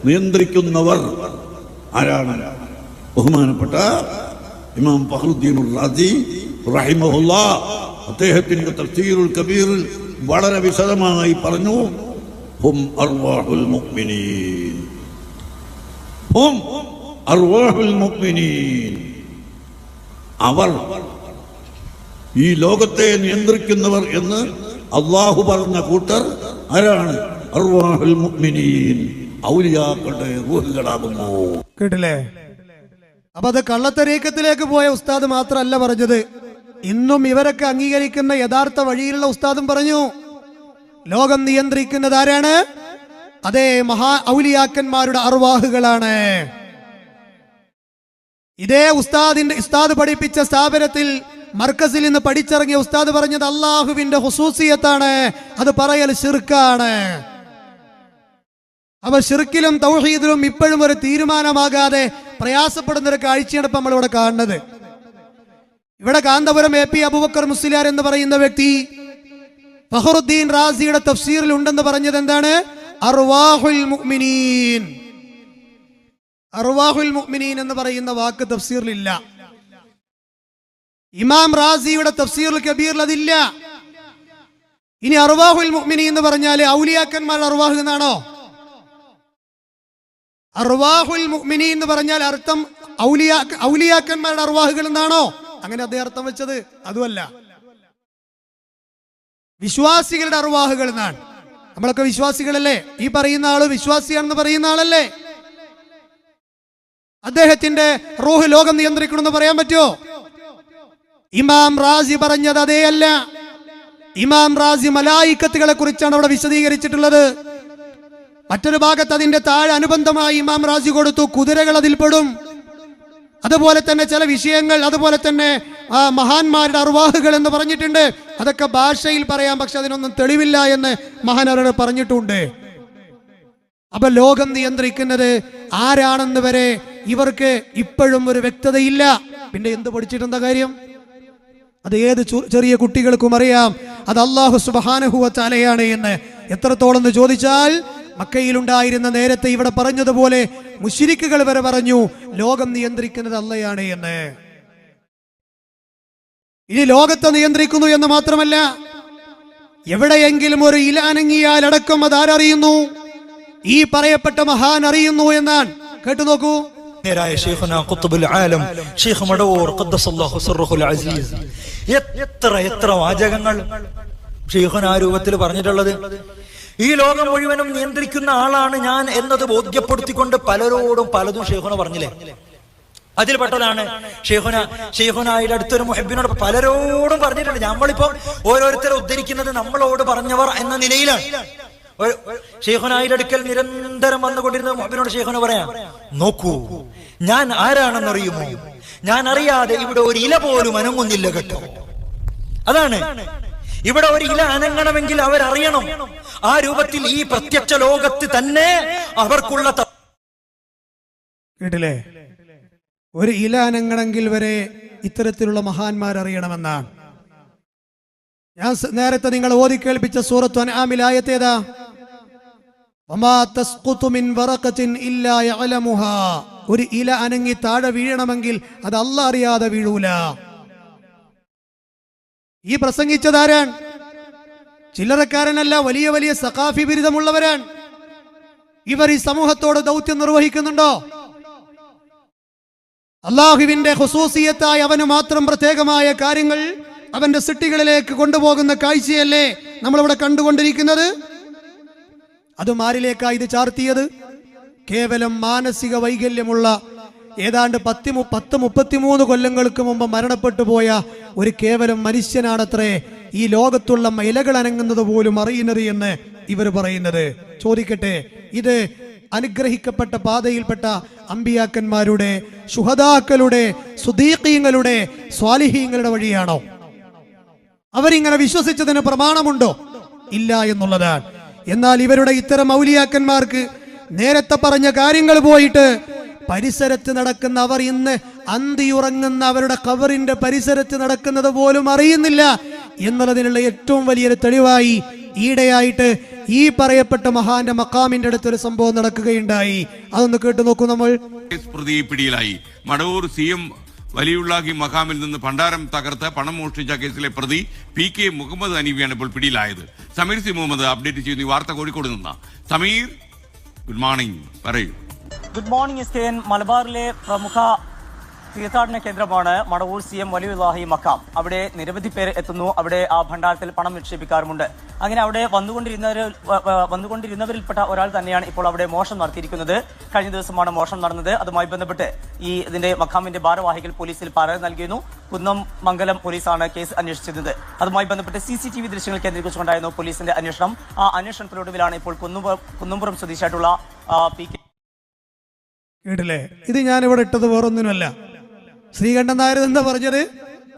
നിയന്ത്രിക്കുന്നവർ ആരാണ്? ബഹുമാനപ്പെട്ട ഇമാം ഫഖ്റുദ്ദീൻ റാസി റഹിമഹുല്ലാഹ് അദ്ദേഹത്തിന്റെ തഫ്സീറുൽ കബീറിൽ വളരെ വിശദമായി പറഞ്ഞു, ഹും അർവാഹുൽ മുഅ്മിനീൻ, ഹും അർവാഹുൽ മുഅ്മിനീൻ. അവർ ഈ ലോകത്തെ നിയന്ത്രിക്കുന്നവർ എന്ന് അല്ലാഹു പറഞ്ഞ കൂട്ടർ ആരാണ്? അർവാഹുൽ മുഅ്മിനീൻ, ഔലിയാക്കളുടെ റൂഹുകളാകുന്നു. കേട്ടില്ലേ? അപ്പൊ അത് കള്ളത്തരീക്കത്തിലേക്ക് പോയ ഉസ്താദ് മാത്രമല്ല പറഞ്ഞത്, ഇന്നും ഇവരൊക്കെ അംഗീകരിക്കുന്ന യഥാർത്ഥ വഴിയിലുള്ള ഉസ്താദും പറഞ്ഞു ലോകം നിയന്ത്രിക്കുന്നത് ആരാണ്? അതേ ഔലിയാക്കന്മാരുടെ അർവാഹുകളാണ്. ഇതേ ഉസ്താദ് പഠിപ്പിച്ച സ്ഥാപനത്തിൽ മർക്കസിൽ നിന്ന് പഠിച്ചിറങ്ങിയ ഉസ്താദ് പറഞ്ഞത് അല്ലാഹുവിന്റെ ഖുസൂസിയത്താണ്, അത് പറയൽ ശിർക്കാണ്. അവ ശിർക്കിലും തൗഹീദിലും ഇപ്പോഴും ഒരു തീരുമാനമാകാതെ പ്രയാസപ്പെടുന്ന ഒരു കാഴ്ചയാണ് ഇപ്പം നമ്മളിവിടെ കാണുന്നത്. ഇവിടെ കാന്തപുരം AP അബൂബക്കർ മുസ്ലിയാർ എന്ന് പറയുന്ന വ്യക്തി ഫഖ്റുദ്ദീൻ റാസിയുടെ തഫ്സീറിൽ ഉണ്ടെന്ന് പറഞ്ഞത് എന്താണ്? അർവാഹുൽ മുഅ്മിനീൻ. അർവാഹുൽ മുഅ്മിനീൻ എന്ന് പറയുന്ന വാക്ക് തഫ്സീറിലില്ല. ഇമാം റാസിയുടെ തഫ്സീറുൽ കബീറിൽ അതില്ല. ഇനി അർവാഹുൽ മുഅ്മിനീൻ എന്ന് പറഞ്ഞാൽ ഔലിയാക്കന്മാരുടെ അർവാഹ് എന്നാണോ? അർവാഹുൽ മുഅ്മിനീൻ എന്ന് പറഞ്ഞാൽ അർത്ഥം ഔലിയാക്കന്മാരുടെ അർവാഹുകൾ എന്നാണോ? അങ്ങനെ അദ്ദേഹം അർത്ഥം വെച്ചത് അതുമല്ല, വിശ്വാസികളുടെ അർവാഹുകൾ എന്നാണ്. നമ്മളൊക്കെ വിശ്വാസികളല്ലേ? ഈ പറയുന്ന ആള് വിശ്വാസിയാണെന്ന് പറയുന്ന ആളല്ലേ? അദ്ദേഹത്തിന്റെ റൂഹ് ലോകം നിയന്ത്രിക്കണമെന്ന് പറയാൻ പറ്റുമോ? ഇമാം റാസി പറഞ്ഞത് അതേ അല്ല. ഇമാം റാസി മലായിക്കത്തുകളെ കുറിച്ചാണ് അവിടെ വിശദീകരിച്ചിട്ടുള്ളത്. മറ്റൊരു ഭാഗത്ത് അതിന്റെ താഴെ അനുബന്ധമായി ഇമാം റാസി കൊടുത്തു കുതിരകൾ അതിൽപ്പെടും, അതുപോലെ തന്നെ ചില വിഷയങ്ങൾ, അതുപോലെ തന്നെ മഹാന്മാരുടെ അർവാഹുകൾ എന്ന് പറഞ്ഞിട്ടുണ്ട്. അതൊക്കെ ഭാഷയിൽ പറയാം, പക്ഷെ അതിനൊന്നും തെളിവില്ല എന്ന് മഹാനവരോട് പറഞ്ഞിട്ടുണ്ട്. അപ്പൊ ലോകം നിയന്ത്രിക്കുന്നത് ആരാണെന്ന് വരെ ഇവർക്ക് ഇപ്പോഴും ഒരു വ്യക്തതയില്ല. പിന്നെ എന്ത് പഠിച്ചിട്ടെന്താ കാര്യം? അത് ഏത് ചെറിയ കുട്ടികൾക്കും അറിയാം അത് അല്ലാഹു സുബ്ഹാനഹു വ തആലയാണ് എന്ന്. എത്രത്തോളം എന്ന് ചോദിച്ചാൽ മക്കയിലുണ്ടായിരുന്ന നേരത്തെ ഇവിടെ പറഞ്ഞതുപോലെ മുശ്രിക്കുകൾ വരെ പറഞ്ഞു ലോകം നിയന്ത്രിക്കുന്നത് അള്ളയാണ് എന്ന്. ഇനി ലോകത്തെ നിയന്ത്രിക്കുന്നു എന്ന് മാത്രമല്ല, എവിടെയെങ്കിലും ഒരു ഇല അനങ്ങിയാൽ അടക്കം അത് ആരറിയുന്നു? ഈ പറയപ്പെട്ട മഹാൻ അറിയുന്നു എന്നാണ്. കേട്ടു നോക്കൂ. എത്ര വാചകങ്ങൾ ഷെയ്ഖുന ആ രൂപത്തിൽ പറഞ്ഞിട്ടുള്ളത്. ഈ ലോകം മുഴുവനും നിയന്ത്രിക്കുന്ന ആളാണ് ഞാൻ എന്നത് ബോധ്യപ്പെടുത്തിക്കൊണ്ട് പലരോടും പലതും ഷെയ്ഖുന പറഞ്ഞില്ലേ. അതിൽപ്പെട്ടതാണ് ഷെയ്ഖുനായുടെ അടുത്തൊരു മുഹബ്ബിനോട് പലരോടും പറഞ്ഞിട്ടുണ്ട്. നമ്മളിപ്പോ ഓരോരുത്തരെ ഉദ്ധരിക്കുന്നത് നമ്മളോട് പറഞ്ഞവർ എന്ന നിലയിലാണ്. ഷെയ്ഖുനായുടെ അടുക്കൽ നിരന്തരം വന്നുകൊണ്ടിരുന്ന മുഹബ്ബിനോട് ഷെയ്ഖുന പറയാം, നോക്കൂ ഞാൻ ആരാണെന്നറിയുമോ? ഞാൻ അറിയാതെ ഇവിടെ ഒരു ഇല പോലും അനങ്ങുന്നില്ല കേട്ടോ. അതാണ്, ഇവിടെ ഒരു ഇല അനങ്ങണമെങ്കിൽ അവരറിയണം. ആ രൂപത്തിൽ ഈ പ്രത്യക്ഷ ലോകത്ത് തന്നെ അവർക്കുള്ള കേട്ടില്ലേ? ഒരു ഇല അനങ്ങണമെങ്കിൽ വരെ ഇത്തരത്തിലുള്ള മഹാന്മാരറിയണമെന്നാണ്. ഞാൻ നേരത്തെ നിങ്ങൾ ഓതി കേൾപ്പിച്ച സൂറത്തു അൻആമിൽ ആയത്ത് ഏതാ? വമാ തസ്ഖുതു മിൻ വറഖത്തിൻ ഇല്ലാ യഅലമുഹാ. ഒരു ഇല അനങ്ങി താഴെ വീഴണമെങ്കിൽ അത് അല്ലാഹ് അറിയാതെ വീഴൂല. ഈ പ്രസംഗിച്ചതാരാണ്? ചില്ലറക്കാരനല്ല, വലിയ വലിയ സഖാഫി ബിരുദമുള്ളവരാണ്. ഇവർ ഈ സമൂഹത്തോട് ദൗത്യം നിർവഹിക്കുന്നുണ്ടോ? അള്ളാഹുവിന്റെ ഖുസൂസിയത്തായി അവന് മാത്രം പ്രത്യേകമായ കാര്യങ്ങൾ അവന്റെ സിട്ടികളിലേക്ക് കൊണ്ടുപോകുന്ന കാഴ്ചയല്ലേ നമ്മളിവിടെ കണ്ടുകൊണ്ടിരിക്കുന്നത്? അതും ആരിലേക്കാ ഇത് ചാർത്തിയത്? കേവലം മാനസിക വൈകല്യമുള്ള ഏതാണ്ട് 33 കൊല്ലങ്ങൾക്ക് മുമ്പ് മരണപ്പെട്ടു പോയ ഒരു കേവലം മനുഷ്യനാണത്രേ ഈ ലോകത്തുള്ള ഇലകൾ അനങ്ങുന്നത് പോലും അറിയുന്നത് എന്ന് ഇവർ പറയുന്നത്. ചോദിക്കട്ടെ, ഇത് അനുഗ്രഹിക്കപ്പെട്ട പാതയിൽപ്പെട്ട അമ്പിയാക്കന്മാരുടെ, ശുഹദാക്കളുടെ, സുദീഖീങ്ങളുടെ, സ്വാലിഹീങ്ങളുടെ വഴിയാണോ? അവരിങ്ങനെ വിശ്വസിച്ചതിന് പ്രമാണമുണ്ടോ? ഇല്ല എന്നുള്ളതാണ്. എന്നാൽ ഇവരുടെ ഇത്തരം ഔലിയാക്കന്മാർക്ക് നേരത്തെ പറഞ്ഞ കാര്യങ്ങൾ പോയിട്ട് പരിസരത്ത് നടക്കുന്ന, അവർ ഇന്ന് അന്തിയുറങ്ങുന്ന അവരുടെ ഖബറിന്റെ പരിസരത്ത് നടക്കുന്നത് പോലും അറിയുന്നില്ല എന്നുള്ളതിനുള്ള ഏറ്റവും വലിയൊരു തെളിവായി ഈയിടെയായിട്ട് ഈ പറയപ്പെട്ട മഹാന്റെ മക്കാമിന്റെ അടുത്തൊരു സംഭവം നടക്കുകയുണ്ടായി. അതൊന്ന് കേട്ടു നോക്കൂ നമ്മൾ. പ്രതി പിടിയിലായി. മടവൂർ CM വലിയുള്ളാഹി മഖാമിൽ നിന്ന് ഭണ്ഡാരം തകർത്ത് പണം മോഷ്ടിച്ച കേസിലെ പ്രതി PK മുഹമ്മദ് അനീഫിയാണ് ഇപ്പോൾ പിടിയിലായത്. സമീർ സി മുഹമ്മദ് അപ്ഡേറ്റ് ചെയ്യുന്ന ഈ വാർത്ത കോഴിക്കോട് നിന്ന. സമീർ, ഗുഡ് മോർണിംഗ്, പറയൂ. Good morning SKN. മലബാറിലെ പ്രമുഖ തീർത്ഥാടന കേന്ദ്രമാണ് മടവൂർ CM വലിയുള്ളാഹി മക്കാം. അവിടെ നിരവധി പേർ എത്തുന്നു. അവിടെ ആ ഭണ്ഡാരത്തിൽ പണം നിക്ഷേപിക്കാറുമുണ്ട്. അങ്ങനെ അവിടെ വന്നുകൊണ്ടിരുന്നവരിൽപ്പെട്ട ഒരാൾ തന്നെയാണ് ഇപ്പോൾ അവിടെ മോഷണം നടത്തിയിരിക്കുന്നത്. കഴിഞ്ഞ ദിവസമാണ് മോഷണം നടന്നത്. അതുമായി ബന്ധപ്പെട്ട് ഇതിന്റെ മക്കാമിന്റെ ഭാരവാഹികൾ പോലീസിൽ പരാതി നൽകിയിരുന്നു. കുന്നമംഗലം പോലീസാണ് കേസ് അന്വേഷിച്ചിരുന്നത്. അതുമായി ബന്ധപ്പെട്ട് CCTV ദൃശ്യങ്ങൾ കേന്ദ്രീകരിച്ചുകൊണ്ടായിരുന്നു പോലീസിന്റെ അന്വേഷണം. ആ അന്വേഷണത്തിലൊടുവിലാണ് ഇപ്പോൾ കുന്നുംപുറം സ്വദേശിയായിട്ടുള്ള PK. കേട്ടില്ലേ? ഇത് ഞാനിവിടെ ഇട്ടത് വേറൊന്നിനുമല്ല. ശ്രീകണ്ഠൻ നായർ എന്താ പറഞ്ഞത്?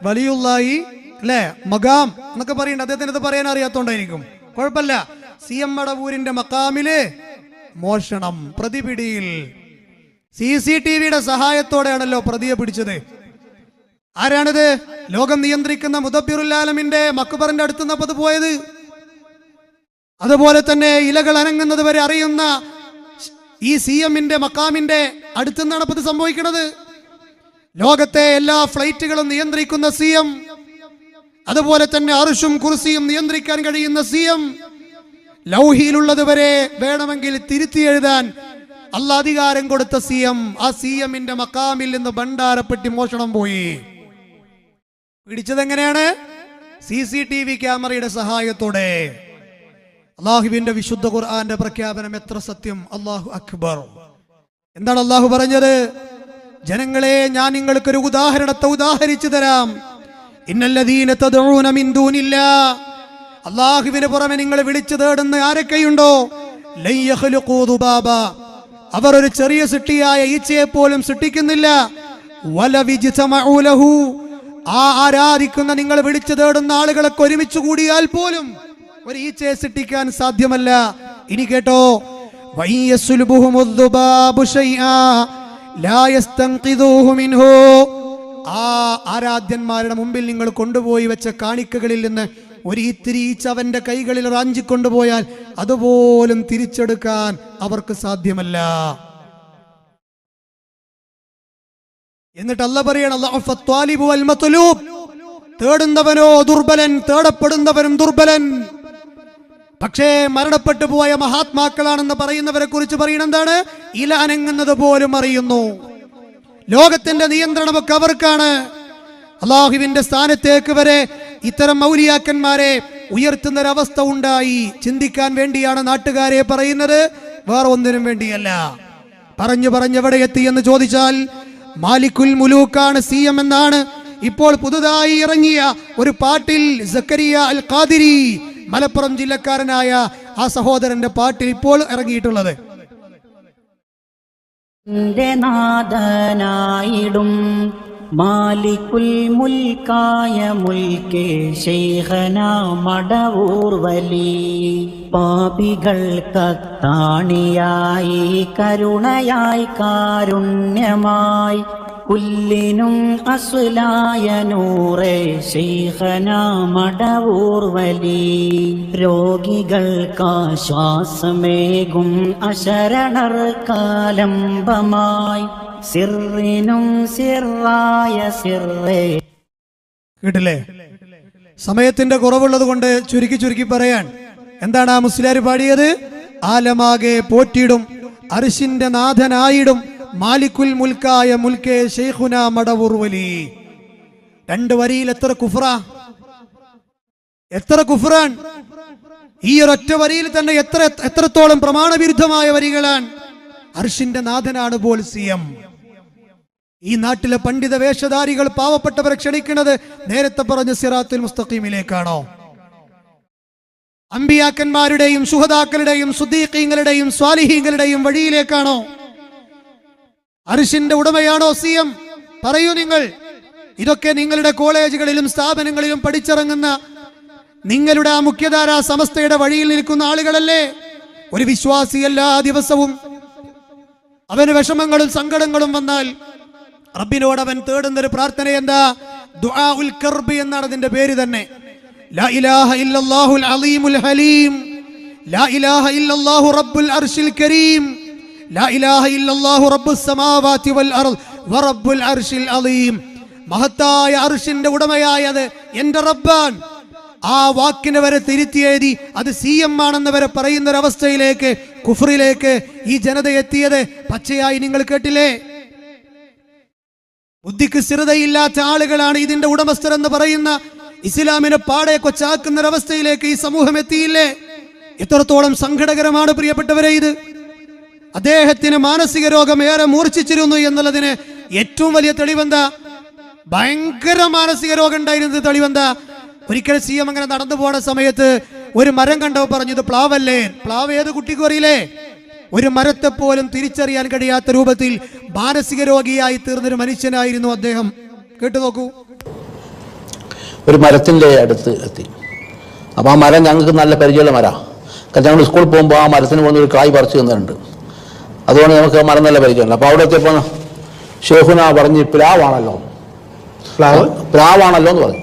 വലിയുള്ളാഹി അല്ലേ മകാം എന്നൊക്കെ പറയുന്നുണ്ട്. അദ്ദേഹത്തിന് ഇത് പറയാൻ അറിയാത്തോണ്ടായിരിക്കും. കുഴപ്പമില്ല. CM മടവൂരിന്റെ മക്കാമില് മോഷണം, പ്രതിപിടിയിൽ. CCTVയുടെ സഹായത്തോടെയാണല്ലോ പ്രതിയെ പിടിച്ചത്. ആരാണിത്? ലോകം നിയന്ത്രിക്കുന്ന മുദബ്ബിറുൽ ആലമിന്റെ മക്ബറിന്റെ അടുത്തുനിന്നപ്പത് പോയത്. അതുപോലെ തന്നെ ഇലകൾ അനങ്ങുന്നത് വരെ അറിയുന്ന ഈ CMന്റെ മക്കാമിന്റെ അടുത്തുനിന്നാണ് ഇത് സംഭവിക്കുന്നത്. ലോകത്തെ എല്ലാ ഫ്ലൈറ്റുകളും നിയന്ത്രിക്കുന്ന CM, അതുപോലെ തന്നെ അർശും കുർസിയും നിയന്ത്രിക്കാൻ കഴിയുന്ന CM, ലൗഹിയിലുള്ളത് വരെ വേണമെങ്കിൽ തിരുത്തി എഴുതാൻ അല്ലാഹ് അധികാരം കൊടുത്ത CM, ആ CMന്റെ മക്കാമിൽ നിന്ന് ഭണ്ഡാരപ്പെട്ടി മോഷണം പോയി. പിടിച്ചതെങ്ങനെയാണ്? CCTV ക്യാമറയുടെ സഹായത്തോടെ. അള്ളാഹുവിന്റെ വിശുദ്ധ ഖുർആന്റെ പ്രഖ്യാപനം എത്ര സത്യം! അല്ലാഹു അക്ബർ. എന്താണ് അള്ളാഹു പറഞ്ഞത്? ജനങ്ങളെ, ഞാൻ നിങ്ങൾക്കൊരു ഉദാഹരണത്തെ ഉദാഹരിച്ചു തരാം. ഇന്നല്ലദീന തദ്ഊന മിൻ ദൂനില്ലാഹ്, അള്ളാഹുവിന് പുറമെ നിങ്ങൾ വിളിച്ചു തേടുന്ന ആരൊക്കെയുണ്ടോ, ലൻ യഖ്ലുഖൂ ദുബാബ, അവർ ഒരു ചെറിയ സൃഷ്ടിയായ ഈച്ചയെ പോലും സൃഷ്ടിക്കുന്നില്ല. വലവിജ്തമഉ ലഹു, ആ ആരാധിക്കുന്ന നിങ്ങൾ വിളിച്ചു തേടുന്ന ആളുകളൊക്കെ ഒരുമിച്ച് കൂടിയാൽ പോലും ഒരു ഈച്ചയെ സൃഷ്ടിക്കാൻ സാധ്യമല്ല. ഇനി കേട്ടോ, വയസ്ലുബുഹുമുദ്ദുബാബു ശൈആ ലാ യസ്തൻഖിദൂഹു മിൻഹു, ആ ആരാധ്യന്മാരുടെ മുമ്പിൽ നിങ്ങൾ കൊണ്ടുപോയി വെച്ച കാണിക്കകളിൽ നിന്ന് ഒരു ഇത്തിരീച്ച അവന്റെ കൈകളിൽ റാഞ്ചിക്കൊണ്ടുപോയാൽ അതുപോലും തിരിച്ചെടുക്കാൻ അവർക്ക് സാധ്യമല്ല. എന്നിട്ട് അല്ലാഹ് പറയാണ്, തേടുന്നവനോ ദുർബലൻ, തേടപ്പെടുന്നവനും ദുർബലൻ. പക്ഷേ മരണപ്പെട്ടു പോയ മഹാത്മാക്കളാണെന്ന് പറയുന്നവരെ കുറിച്ച് പറയുന്നത് എന്താണ്? ഇല അനങ്ങുന്നത് പോലും അറിയുന്നു. ലോകത്തിന്റെ നിയന്ത്രണമൊക്കെ അവർക്കാണ്. അള്ളാഹുവിന്റെ സ്ഥാനത്തേക്ക് വരെ ഇത്തരം മൗലിയാക്കന്മാരെ ഉയർത്തുന്നൊരവസ്ഥ ഉണ്ടായി. ചിന്തിക്കാൻ വേണ്ടിയാണ് നാട്ടുകാരെ പറയുന്നത്, വേറെ ഒന്നിനും വേണ്ടിയല്ല. പറഞ്ഞെവിടെ എത്തി എന്ന് ചോദിച്ചാൽ മാലിക്കുൽ മുലൂക്കാണ് CM എന്നാണ് ഇപ്പോൾ പുതുതായി ഇറങ്ങിയ ഒരു പാട്ടിൽ സക്കരിയ അൽ ഖാദിരി, മലപ്പുറം ജില്ലക്കാരനായ ആ സഹോദരന്റെ പാട്ടിൽ ഇപ്പോൾ ഇറങ്ങിയിട്ടുള്ളത്. നാദനായിടും മാലിക്കുൽ മുൽക്കായ മുൽക്കേ ശൈഖന മടവൂർ വലി, പാപികൾക്കത്താണിയായി കരുണയായി കാരുണ്യമായി കുല്ലിനും അസ്ലായ നൂറേ ശൈഖന മടവൂർ വലി, രോഗികൾക്കാശ്വാസമേകും അശരണർക്കാലംബമായി സിറിനും സിറായ സിറേ. കേട്ടില്ലേ? സമയത്തിന്റെ കുറവുള്ളത് കൊണ്ട് ചുരുക്കി പറയാൻ, എന്താണ് ആ മുസ്ലിയാർ പാടിയത്? ആലമാകെ പോറ്റിടും അർശിന്റെ നാഥനായിടും മാലിക്കുൽ മുൽക്കായ മുൽക്കേ ശൈഖുന മടവൂർ വലി. 2 വരിയിൽ എത്ര കുഫ്റാൻ! ഈ ഒരൊറ്റ വരിയിൽ തന്നെ എത്രത്തോളം പ്രമാണവിരുദ്ധമായ വരികളാണ്. അർശിന്റെ നാഥനാണ് പോൽ CM. ഈ നാട്ടിലെ പണ്ഡിത വേഷധാരികൾ പാവപ്പെട്ടവരെ ക്ഷണിക്കുന്നത് നേരത്തെ പറഞ്ഞ സിറാത്തുൽ മുസ്തഖീമിലേക്കാണോ? അമ്പിയാക്കന്മാരുടെയും ശുഹദാക്കളുടെയും സുദ്ദീഖീങ്ങളുടെയും സ്വാലിഹീങ്ങളുടെയും വഴിയിലേക്കാണോ? അർശിന്റെ ഉടമയാണോ CM? പറയൂ നിങ്ങൾ. ഇതൊക്കെ നിങ്ങളുടെ കോളേജുകളിലും സ്ഥാപനങ്ങളിലും പഠിച്ചിറങ്ങുന്ന നിങ്ങളുടെ ആ മുഖ്യധാരാ സമസ്തയുടെ വഴിയിൽ നിൽക്കുന്ന ആളുകളല്ലേ? ഒരു വിശ്വാസി എല്ലാ ദിവസവും അവന് വിഷമങ്ങളും സങ്കടങ്ങളും വന്നാൽ റബ്ബിനോട് അവൻ തേടുന്നൊരു പ്രാർത്ഥന എന്താ? ദുആഉൽ കർബ് എന്നാണ് അതിന്റെ പേര് തന്നെ. ലാ ഇലാഹ ഇല്ലല്ലാഹുൽ അലീമുൽ ഹലീം, ലാ ഇലാഹ ഇല്ലല്ലാഹു റബ്ബുൽ അർശിൽ കരീം, ലാ ഇലാഹ ഇല്ലല്ലാഹു റബ്ബുസ് സമാവാതി വൽ അർദ് വറബ്ബുൽ അർശിൽ അലീം. മഹത്തായ അർശിന്റെ ഉടമയായത് എന്റെ റബ്ബാൻ. ആ വാക്കിനെ വരെ തിരുത്തിയെഴുതി അത് CM ആണെന്ന് വരെ പറയുന്നൊരവസ്ഥയിലേക്ക്, കുഫറിലേക്ക് ഈ ജനത എത്തിയത് പച്ചയായി നിങ്ങൾ കേട്ടില്ലേ? ബുദ്ധിക്ക് സ്ഥിരതയില്ലാത്ത ആളുകളാണ് ഇതിന്റെ ഉടമസ്ഥർ എന്ന് പറയുന്ന ഇസ്ലാമിനെ പാടെ കൊച്ചാക്കുന്നൊരവസ്ഥയിലേക്ക് ഈ സമൂഹം എത്തിയില്ലേ? എത്രത്തോളം സങ്കടകരമാണ് പ്രിയപ്പെട്ടവരെ ഇത്. അദ്ദേഹത്തിന് മാനസിക രോഗം ഏറെ മൂർച്ഛിച്ചിരുന്നു എന്നുള്ളതിന് ഏറ്റവും വലിയ തെളിവെന്താ? ഭയങ്കര മാനസിക രോഗം ഉണ്ടായിരുന്നത് തെളിവെന്താ? ഒരിക്കൽ CM അങ്ങനെ നടന്നു പോണ സമയത്ത് ഒരു മരം കണ്ടോ പറഞ്ഞു, ഇത് പ്ലാവല്ലേ? പ്ലാവ് ഏത് കുട്ടിക്കും അറിയില്ലേ? ഒരു മരത്തെ പോലും തിരിച്ചറിയാൻ കഴിയാത്ത രൂപത്തിൽ മാനസിക രോഗിയായി തീർന്നൊരു മനുഷ്യനായിരുന്നു അദ്ദേഹം. കേട്ടു നോക്കൂ. ഒരു മരത്തിൻ്റെ അടുത്ത് എത്തി. അപ്പോൾ ആ മരം ഞങ്ങൾക്ക് നല്ല പരിചയമുള്ള മരമാണ്. കാരണം ഞങ്ങൾ സ്കൂളിൽ പോകുമ്പോൾ ആ മരത്തിന് പോകുന്ന ഒരു കായ് പറിച്ചു തന്നിട്ടുണ്ട്. അതുകൊണ്ട് നമുക്ക് ആ മരം നല്ല പരിചയമുണ്ട്. അപ്പോൾ അവിടെ എത്തിയപ്പോൾ ഷെയ്ഖുന പറഞ്ഞ് പ്ലാവാണല്ലോ എന്ന് പറഞ്ഞു.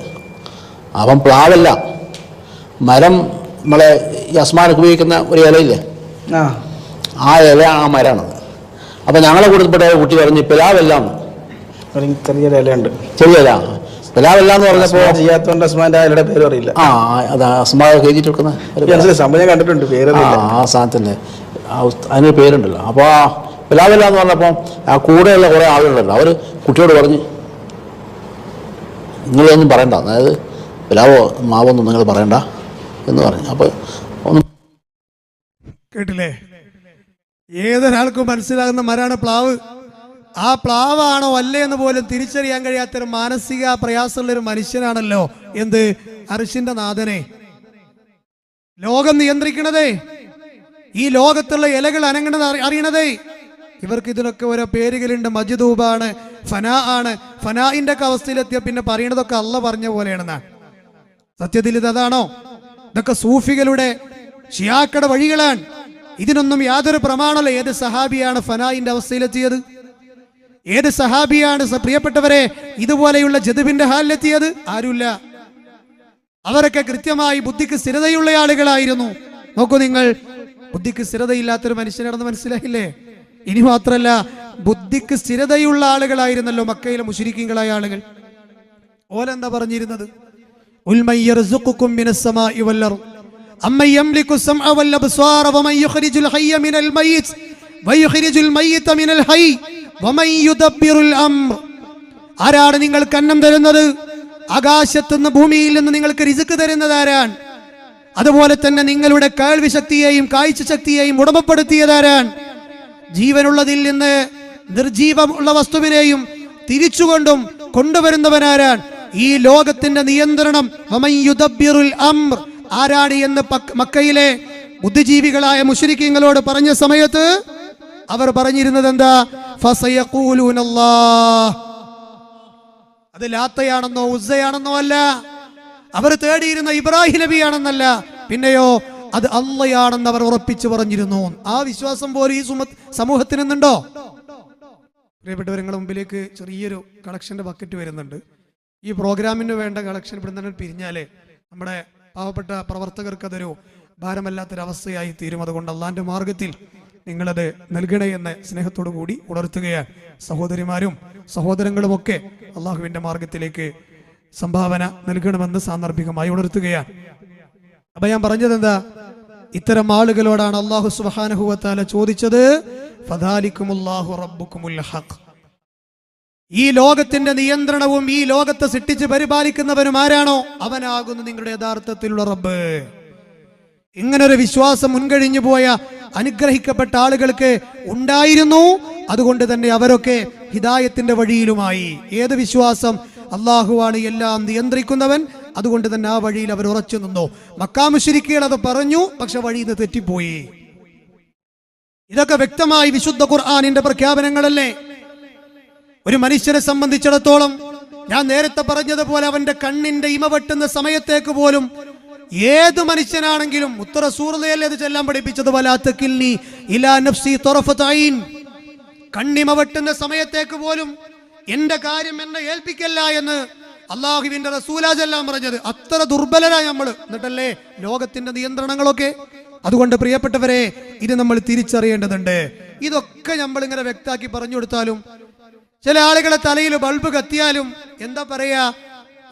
അപ്പം പ്ലാവല്ല, മരം നമ്മളെ ഈ അസ്മാനൊക്കെ ഉപയോഗിക്കുന്ന ഒരു ഇലയില്ലേ, ആ ഇല ആ മരമാണത്. അപ്പം ഞങ്ങളെ കൂട്ടത്തിൽപ്പെട്ട കുട്ടി പറഞ്ഞ് പ്ലാവല്ല, ചെറിയ ഇലയുണ്ട്, ചെറിയ ഇല. പ്ലാവല്ല എന്ന് പറഞ്ഞപ്പോൾ ചെയ്യാത്തോണ്ട് അസ്മാന്റെ ഇലയുടെ പേര് അറിയില്ല. ആ അതാ അസ്മാ എഴുതിയിട്ട് വെക്കുന്ന സമയം കണ്ടിട്ടുണ്ട്, പേര് ആ സാധനത്തിൻ്റെ അതിനൊരു പേരുണ്ടല്ലോ. അപ്പോൾ ആ പ്ലാവല്ല എന്ന് പറഞ്ഞപ്പോൾ ആ കൂടെയുള്ള കുറേ ആളുകളുണ്ടല്ലോ, അവർ കുട്ടിയോട് പറഞ്ഞ് നിങ്ങളൊന്നും പറയണ്ട, അതായത് പ്ലാവോ മാവൊന്നും നിങ്ങൾ പറയണ്ട എന്ന് പറഞ്ഞു. അപ്പോൾ ഒന്ന് കേട്ടില്ലേ? ഏതൊരാൾക്കും മനസ്സിലാകുന്ന മരമാണ് പ്ലാവ്. ആ പ്ലാവാണോ അല്ലേ എന്ന് പോലും തിരിച്ചറിയാൻ കഴിയാത്തൊരു മാനസിക പ്രയാസമുള്ളൊരു മനുഷ്യനാണല്ലോ എന്ത് അർശിന്റെ നാഥനെ. ലോകം നിയന്ത്രിക്കണതേ, ഈ ലോകത്തുള്ള ഇലകൾ അനങ്ങണത് അറിയണതേ. ഇവർക്ക് ഇതിനൊക്കെ ഓരോ പേരുകളുണ്ട്. മജ്ദൂബാണ്, ഫനാ ആണ്. ഫനായിന്റെ ഒക്കെ അവസ്ഥയിലെത്തിയ പിന്നെ പറയണതൊക്കെ അള്ള പറഞ്ഞ പോലെയാണെന്നാണ്. സത്യത്തിൽ ഇതാണോ? ഇതൊക്കെ സൂഫികളുടെ ഷിയാക്കളുടെ വഴികളാണ്. ഇതിനൊന്നും യാതൊരു പ്രമാണമല്ല. ഏത് സഹാബിയാണ് ഫനായിന്റെ അവസ്ഥയിലെത്തിയത്? ഏത് സഹാബിയാണ് പ്രിയപ്പെട്ടവരെ ഇതുപോലെയുള്ള ജദബിന്റെ ഹാലിലെത്തിയത്? ആരുമില്ല. അവരൊക്കെ കൃത്യമായി ബുദ്ധിക്ക് സ്ഥിരതയുള്ള ആളുകളായിരുന്നു. നോക്കൂ നിങ്ങൾ, ബുദ്ധിക്ക് സ്ഥിരതയില്ലാത്തൊരു മനുഷ്യനാണെന്ന് മനസ്സിലായില്ലേ? ഇനി മാത്രല്ല, ബുദ്ധിക്ക് സ്ഥിരതയുള്ള ആളുകളായിരുന്നല്ലോ മക്കയിലെ മുശ്രിക്കീങ്ങളായ ആളുകൾ. ഓലെന്താ പറഞ്ഞിരുന്നത്? ഉൽമൻ യർസുഖുകും മിനസ്സമാഇ വൽ അർദ് അമ്മൻ യംലികു സ്സമഅ വൽ അബ്സ്വാറ വമൻ യുഖ്രിജുൽ ഹയ്യ മിനൽ മയ്യിത് വയുഖ്രിജുൽ മയ്യിത മിനൽ ഹയ്യ് വമൻ യുദബ്ബിറുൽ അംർ. ആരാണ് നിങ്ങൾക്ക് അന്നം തരുന്നത്? ആകാശത്തുനിന്ന് ഭൂമിയിൽ നിന്ന് നിങ്ങൾക്ക് റിസ്ക് തരുന്നത് ആരാണ്? അതുപോലെ തന്നെ നിങ്ങളുടെ കേൾവി ശക്തിയെയും കാഴ്ച ശക്തിയെയും ഉടമപ്പെടുത്തിയതാരാണ്? ജീവനുള്ളതിൽ നിന്ന് നിർജീവമുള്ള വസ്തുവിനെയും തിരിച്ചുകൊണ്ടും കൊണ്ടുവരുന്നവനാരാണ്? ഈ ലോകത്തിന്റെ നിയന്ത്രണം വമൻ യുദബ്ബിറുൽ അംർ ആരാണ് എന്ന് മക്കയിലെ ബുദ്ധിജീവികളായ മുശ്രിക്കീങ്ങളോട് പറഞ്ഞ സമയത്ത് അവർ പറഞ്ഞിരുന്നത് എന്താ? ഫസയഖൂലൂനല്ലാഹ്. അത് ലാത്തയാണെന്നോ ഉസ്സയാണെന്നോ അല്ല, അവർ തേടിയിരുന്ന ഇബ്രാഹിം നബിയാണെന്നല്ല, പിന്നെയോ അത് അള്ളയാണെന്ന് അവർ ഉറപ്പിച്ചു പറഞ്ഞിരുന്നു. ആ വിശ്വാസം പോലും ഈ സമൂഹത്തിന് ഇന്നുണ്ടോ? പ്രിയപ്പെട്ടവർ, നിങ്ങളുടെ മുമ്പിലേക്ക് ചെറിയൊരു കളക്ഷന്റെ ബക്കറ്റ് വരുന്നുണ്ട്. ഈ പ്രോഗ്രാമിന് വേണ്ട കളക്ഷൻ ഇവിടെ നിന്ന് പിരിഞ്ഞാലേ നമ്മുടെ പാവപ്പെട്ട പ്രവർത്തകർക്ക് അതൊരു ഭാരമല്ലാത്തൊരവസ്ഥയായി തീരും. അതുകൊണ്ട് അള്ളാന്റെ മാർഗത്തിൽ നിങ്ങളത് നൽകണേ എന്ന് സ്നേഹത്തോടു കൂടി ഉണർത്തുകയാണ്. സഹോദരിമാരും സഹോദരങ്ങളും ഒക്കെ അള്ളാഹുവിന്റെ മാർഗത്തിലേക്ക് സംഭാവന നൽകണമെന്ന് സാന്ദർഭികമായി ഉണർത്തുകയാണ്. അപ്പൊ ഞാൻ പറഞ്ഞത് എന്താ? ഇത്തരം ആളുകളോടാണ് അള്ളാഹു സുബ്ഹാനഹു വ തആല ചോദിച്ചത്, ഫദാലികുമുല്ലാഹു റബ്ബുകുമുൽ ഹഖ്. ഈ ലോകത്തിന്റെ നിയന്ത്രണവും ഈ ലോകത്തെ സൃഷ്ടിച്ച് പരിപാലിക്കുന്നവനും ആരാണോ അവനാകുന്നു നിങ്ങളുടെ യഥാർത്ഥത്തിലുള്ള റബ്ബ്. ഇങ്ങനൊരു വിശ്വാസം മുൻകഴിഞ്ഞു പോയ അനുഗ്രഹിക്കപ്പെട്ട ആളുകൾക്ക് ഉണ്ടായിരുന്നു. അതുകൊണ്ട് തന്നെ അവരൊക്കെ ഹിദായത്തിന്റെ വഴിയിലുമായി. ഏത് വിശ്വാസം? അള്ളാഹുവാണ് എല്ലാം നിയന്ത്രിക്കുന്നവൻ. അതുകൊണ്ട് തന്നെ ആ വഴിയിൽ അവർ ഉറച്ചു നിന്നു. മക്കാ മുശ്രിക്കുകൾ അത് പറഞ്ഞു, പക്ഷെ വഴിയിൽ നിന്ന് തെറ്റിപ്പോയി. ഇതൊക്കെ വ്യക്തമായി വിശുദ്ധ ഖുർആനിന്റെ പ്രഖ്യാപനങ്ങളല്ലേ? ഒരു മനുഷ്യനെ സംബന്ധിച്ചിടത്തോളം ഞാൻ നേരത്തെ പറഞ്ഞതുപോലെ അവന്റെ കണ്ണിന്റെ ഇമ വെട്ടുന്ന സമയത്തേക്ക് പോലും ഏത് മനുഷ്യനാണെങ്കിലും ഉത്തര സൂറതയല്ലേ അത് ചെല്ലാൻ പഠിപ്പിച്ചത്, വലാ തകിൽനി ഇലാ നഫ്സി തറഫത ഐൻ. കണ്ണിമ വെട്ടുന്ന സമയത്തേക്ക് പോലും എന്റെ കാര്യം എന്നെ ഏൽപ്പിക്കല്ല എന്ന് അള്ളാഹുവിന്റെ റസൂലാ ചെല്ലാൻ പറഞ്ഞത്. അത്ര ദുർബലരായ നമ്മൾ, എന്നിട്ടല്ലേ ലോകത്തിന്റെ നിയന്ത്രണങ്ങളൊക്കെ. അതുകൊണ്ട് പ്രിയപ്പെട്ടവരെ, ഇത് നമ്മൾ തിരിച്ചറിയേണ്ടതുണ്ട്. ഇതൊക്കെ നമ്മൾ ഇങ്ങനെ വ്യക്തമാക്കി പറഞ്ഞു കൊടുത്താലും ചില ആളുകളെ തലയിൽ ബൾബ് കത്തിയാലും എന്താ പറയാ?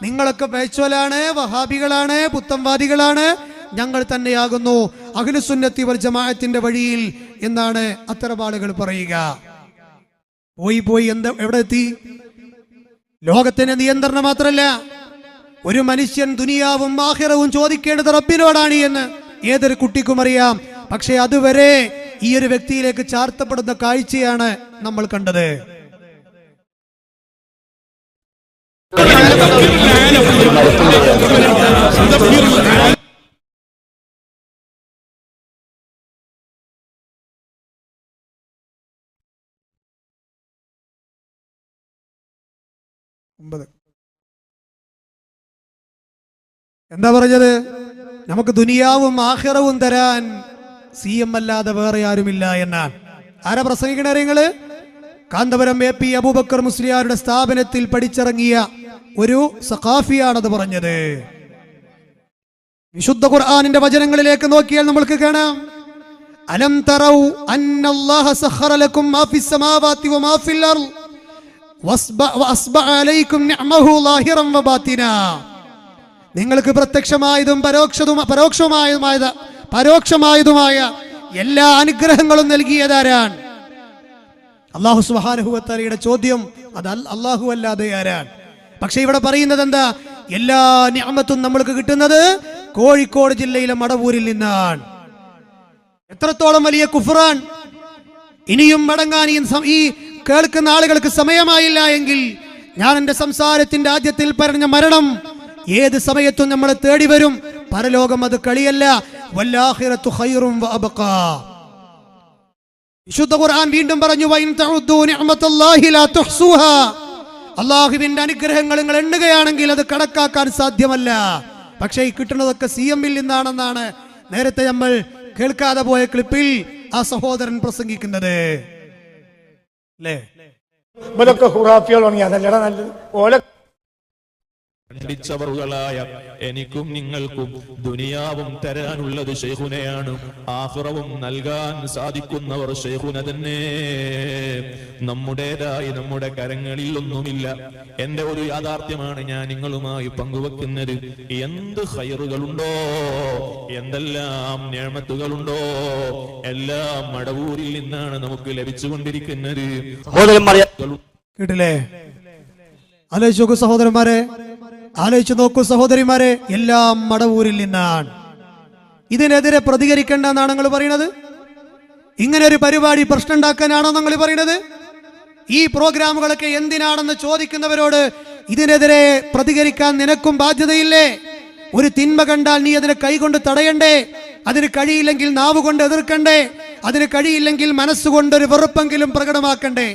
നിങ്ങളൊക്കെ പേച്ചോലാണ്, വഹാബികളാണ്, പുത്തംവാദികളാണ്, ഞങ്ങൾ തന്നെയാകുന്നു അഹ്ലുസുന്നത്തി വൽ ജമാഅത്തിന്റെ വഴിയിൽ എന്നാണ് അത്തരം ആളുകൾ പറയുക. പോയി എന്താ എവിടെ എത്തി? ലോകത്തിന്റെ നിയന്ത്രണം മാത്രമല്ല, ഒരു മനുഷ്യൻ ദുനിയാവും ആഖിറവും ചോദിക്കേണ്ടത് റബ്ബിനോടാണ് എന്ന് ഏതൊരു കുട്ടിക്കും അറിയാം. പക്ഷെ അതുവരെ ഈ ഒരു വ്യക്തിയിലേക്ക് ചാർത്തപ്പെടുന്ന കാഴ്ചയാണ് നമ്മൾ കണ്ടത്. എന്താ പറഞ്ഞത്? നമുക്ക് ദുനിയാവും ആഖിറവും തരാൻ CM അല്ലാതെ വേറെ ആരുമില്ല എന്നാണ്. ആരാ പ്രസംഗിക്കണ നിങ്ങള്? കാന്തപുരം AP അബൂബക്കർ മുസ്ലിയാരുടെ സ്ഥാപനത്തിൽ പഠിച്ചിറങ്ങിയ ഒരു സഖാഫിയാണത് പറഞ്ഞത്. വിശുദ്ധ ഖുർആനിന്റെ വചനങ്ങളിലേക്ക് നോക്കിയാൽ നമ്മൾക്ക് കാണാം, അലം തറൗ അന്നല്ലാഹ സഖറ ലക്കും മാ ഫിസ് സമാവാതി വമാ ഫിൽ അർദ് വഅസ്ബഅ അലൈക്കും നിഅമഹു ളാഹിറൻ വബാതിനാ. നിങ്ങൾക്ക് പ്രത്യക്ഷമായതും പരോക്ഷമായതുമായ എല്ലാ അനുഗ്രഹങ്ങളും നൽകിയതാരാണ്? അല്ലാഹു സുബ്ഹാനഹു വ തആലയുടെ ചോദ്യം, അത് അല്ലാഹു അല്ലാതെ ആരാണ്? പക്ഷെ ഇവിടെ പറയുന്നത് എന്താ? എല്ലാ നിഅമത്തും നമ്മൾക്ക് കിട്ടുന്നത് കോഴിക്കോട് ജില്ലയിലെ മടവൂരിൽ നിന്നാണ്. എത്രത്തോളം വലിയ കുഫ്റാൻ! ഇനിയും മടങ്ങാൻ ഈ കേൾക്കുന്ന ആളുകൾക്ക് സമയമായില്ല എങ്കിൽ ഞാൻ എന്റെ സംസാരത്തിന്റെ ആദ്യത്തിൽ പറഞ്ഞ മരണം ഏത് സമയത്തും നമ്മളെ തേടി വരും. പരലോകം അത് കളിയല്ല. വല്ലാഖിറത്തു ഖൈറും വഅബ്ഖാ. വിശുദ്ധ ഖുർആൻ വീണ്ടും പറഞ്ഞു, വഇൻ തഉദ്ദൂ നിഅമത്തല്ലാഹി ലാ തുഹ്സുഹാ. അല്ലാഹുവിന്റെ അനുഗ്രഹങ്ങൾ നിങ്ങൾ എണ്ണുകയാണെങ്കിൽ അത് കണക്കാക്കാൻ സാധ്യമല്ല. പക്ഷേ ഈ കിട്ടുന്നതൊക്കെ CM-ൽ നിന്നാണെന്നാണ് നേരത്തെ നമ്മൾ കേൾക്കാതെ പോയ ക്ലിപ്പിൽ ആ സഹോദരൻ പ്രസംഗിക്കുന്നത്. അല്ലേ? ഖുറാഫികളാണെങ്കിൽ അതല്ലടാ നല്ലത്. ഓല ായ എനിക്കും നിങ്ങൾക്കും ദുനിയാവും തരാനുള്ളത് ശൈഖുനയാണ്, ആഖിറവും നൽകാൻ സാധിക്കുന്നവർ ശൈഖുന തന്നെ. നമ്മുടേതായി നമ്മുടെ കരങ്ങളിൽ ഒന്നുമില്ല. എന്റെ ഒരു യാഥാർത്ഥ്യമാണ് ഞാൻ നിങ്ങളുമായി പങ്കുവെക്കുന്നത്. എന്ത് ഖൈറുകളുണ്ടോ, എന്തെല്ലാം നിഅമത്തുകളുണ്ടോ, എല്ലാം മടവൂരിൽ നിന്നാണ് നമുക്ക് ലഭിച്ചുകൊണ്ടിരിക്കുന്നത്. കേട്ടില്ലേ? ആലോചിച്ച് നോക്കൂ സഹോദരന്മാരെ, ആലോചിച്ച് നോക്കൂ സഹോദരിമാരെ, എല്ലാം മടവൂരിൽ നിന്നാണ്. ഇതിനെതിരെ പ്രതികരിക്കേണ്ടെന്നാണ് നിങ്ങൾ പറയുന്നത്? ഇങ്ങനെ ഒരു പരിപാടി പ്രശ്നം ഉണ്ടാക്കാനാണോ നിങ്ങൾ പറയുന്നത്? ഈ പ്രോഗ്രാമുകളൊക്കെ എന്തിനാണെന്ന് ചോദിക്കുന്നവരോട് ഇതിനെതിരെ പ്രതികരിക്കാൻ നിനക്കും ബാധ്യതയില്ലേ? ഒരു തിന്മ കണ്ടാൽ നീ അതിനെ കൈകൊണ്ട് തടയണ്ടേ? അതിന് കഴിയില്ലെങ്കിൽ നാവ് കൊണ്ട് എതിർക്കണ്ടേ? അതിന് കഴിയില്ലെങ്കിൽ മനസ്സുകൊണ്ടൊരു വെറുപ്പെങ്കിലും പ്രകടമാക്കണ്ടേ?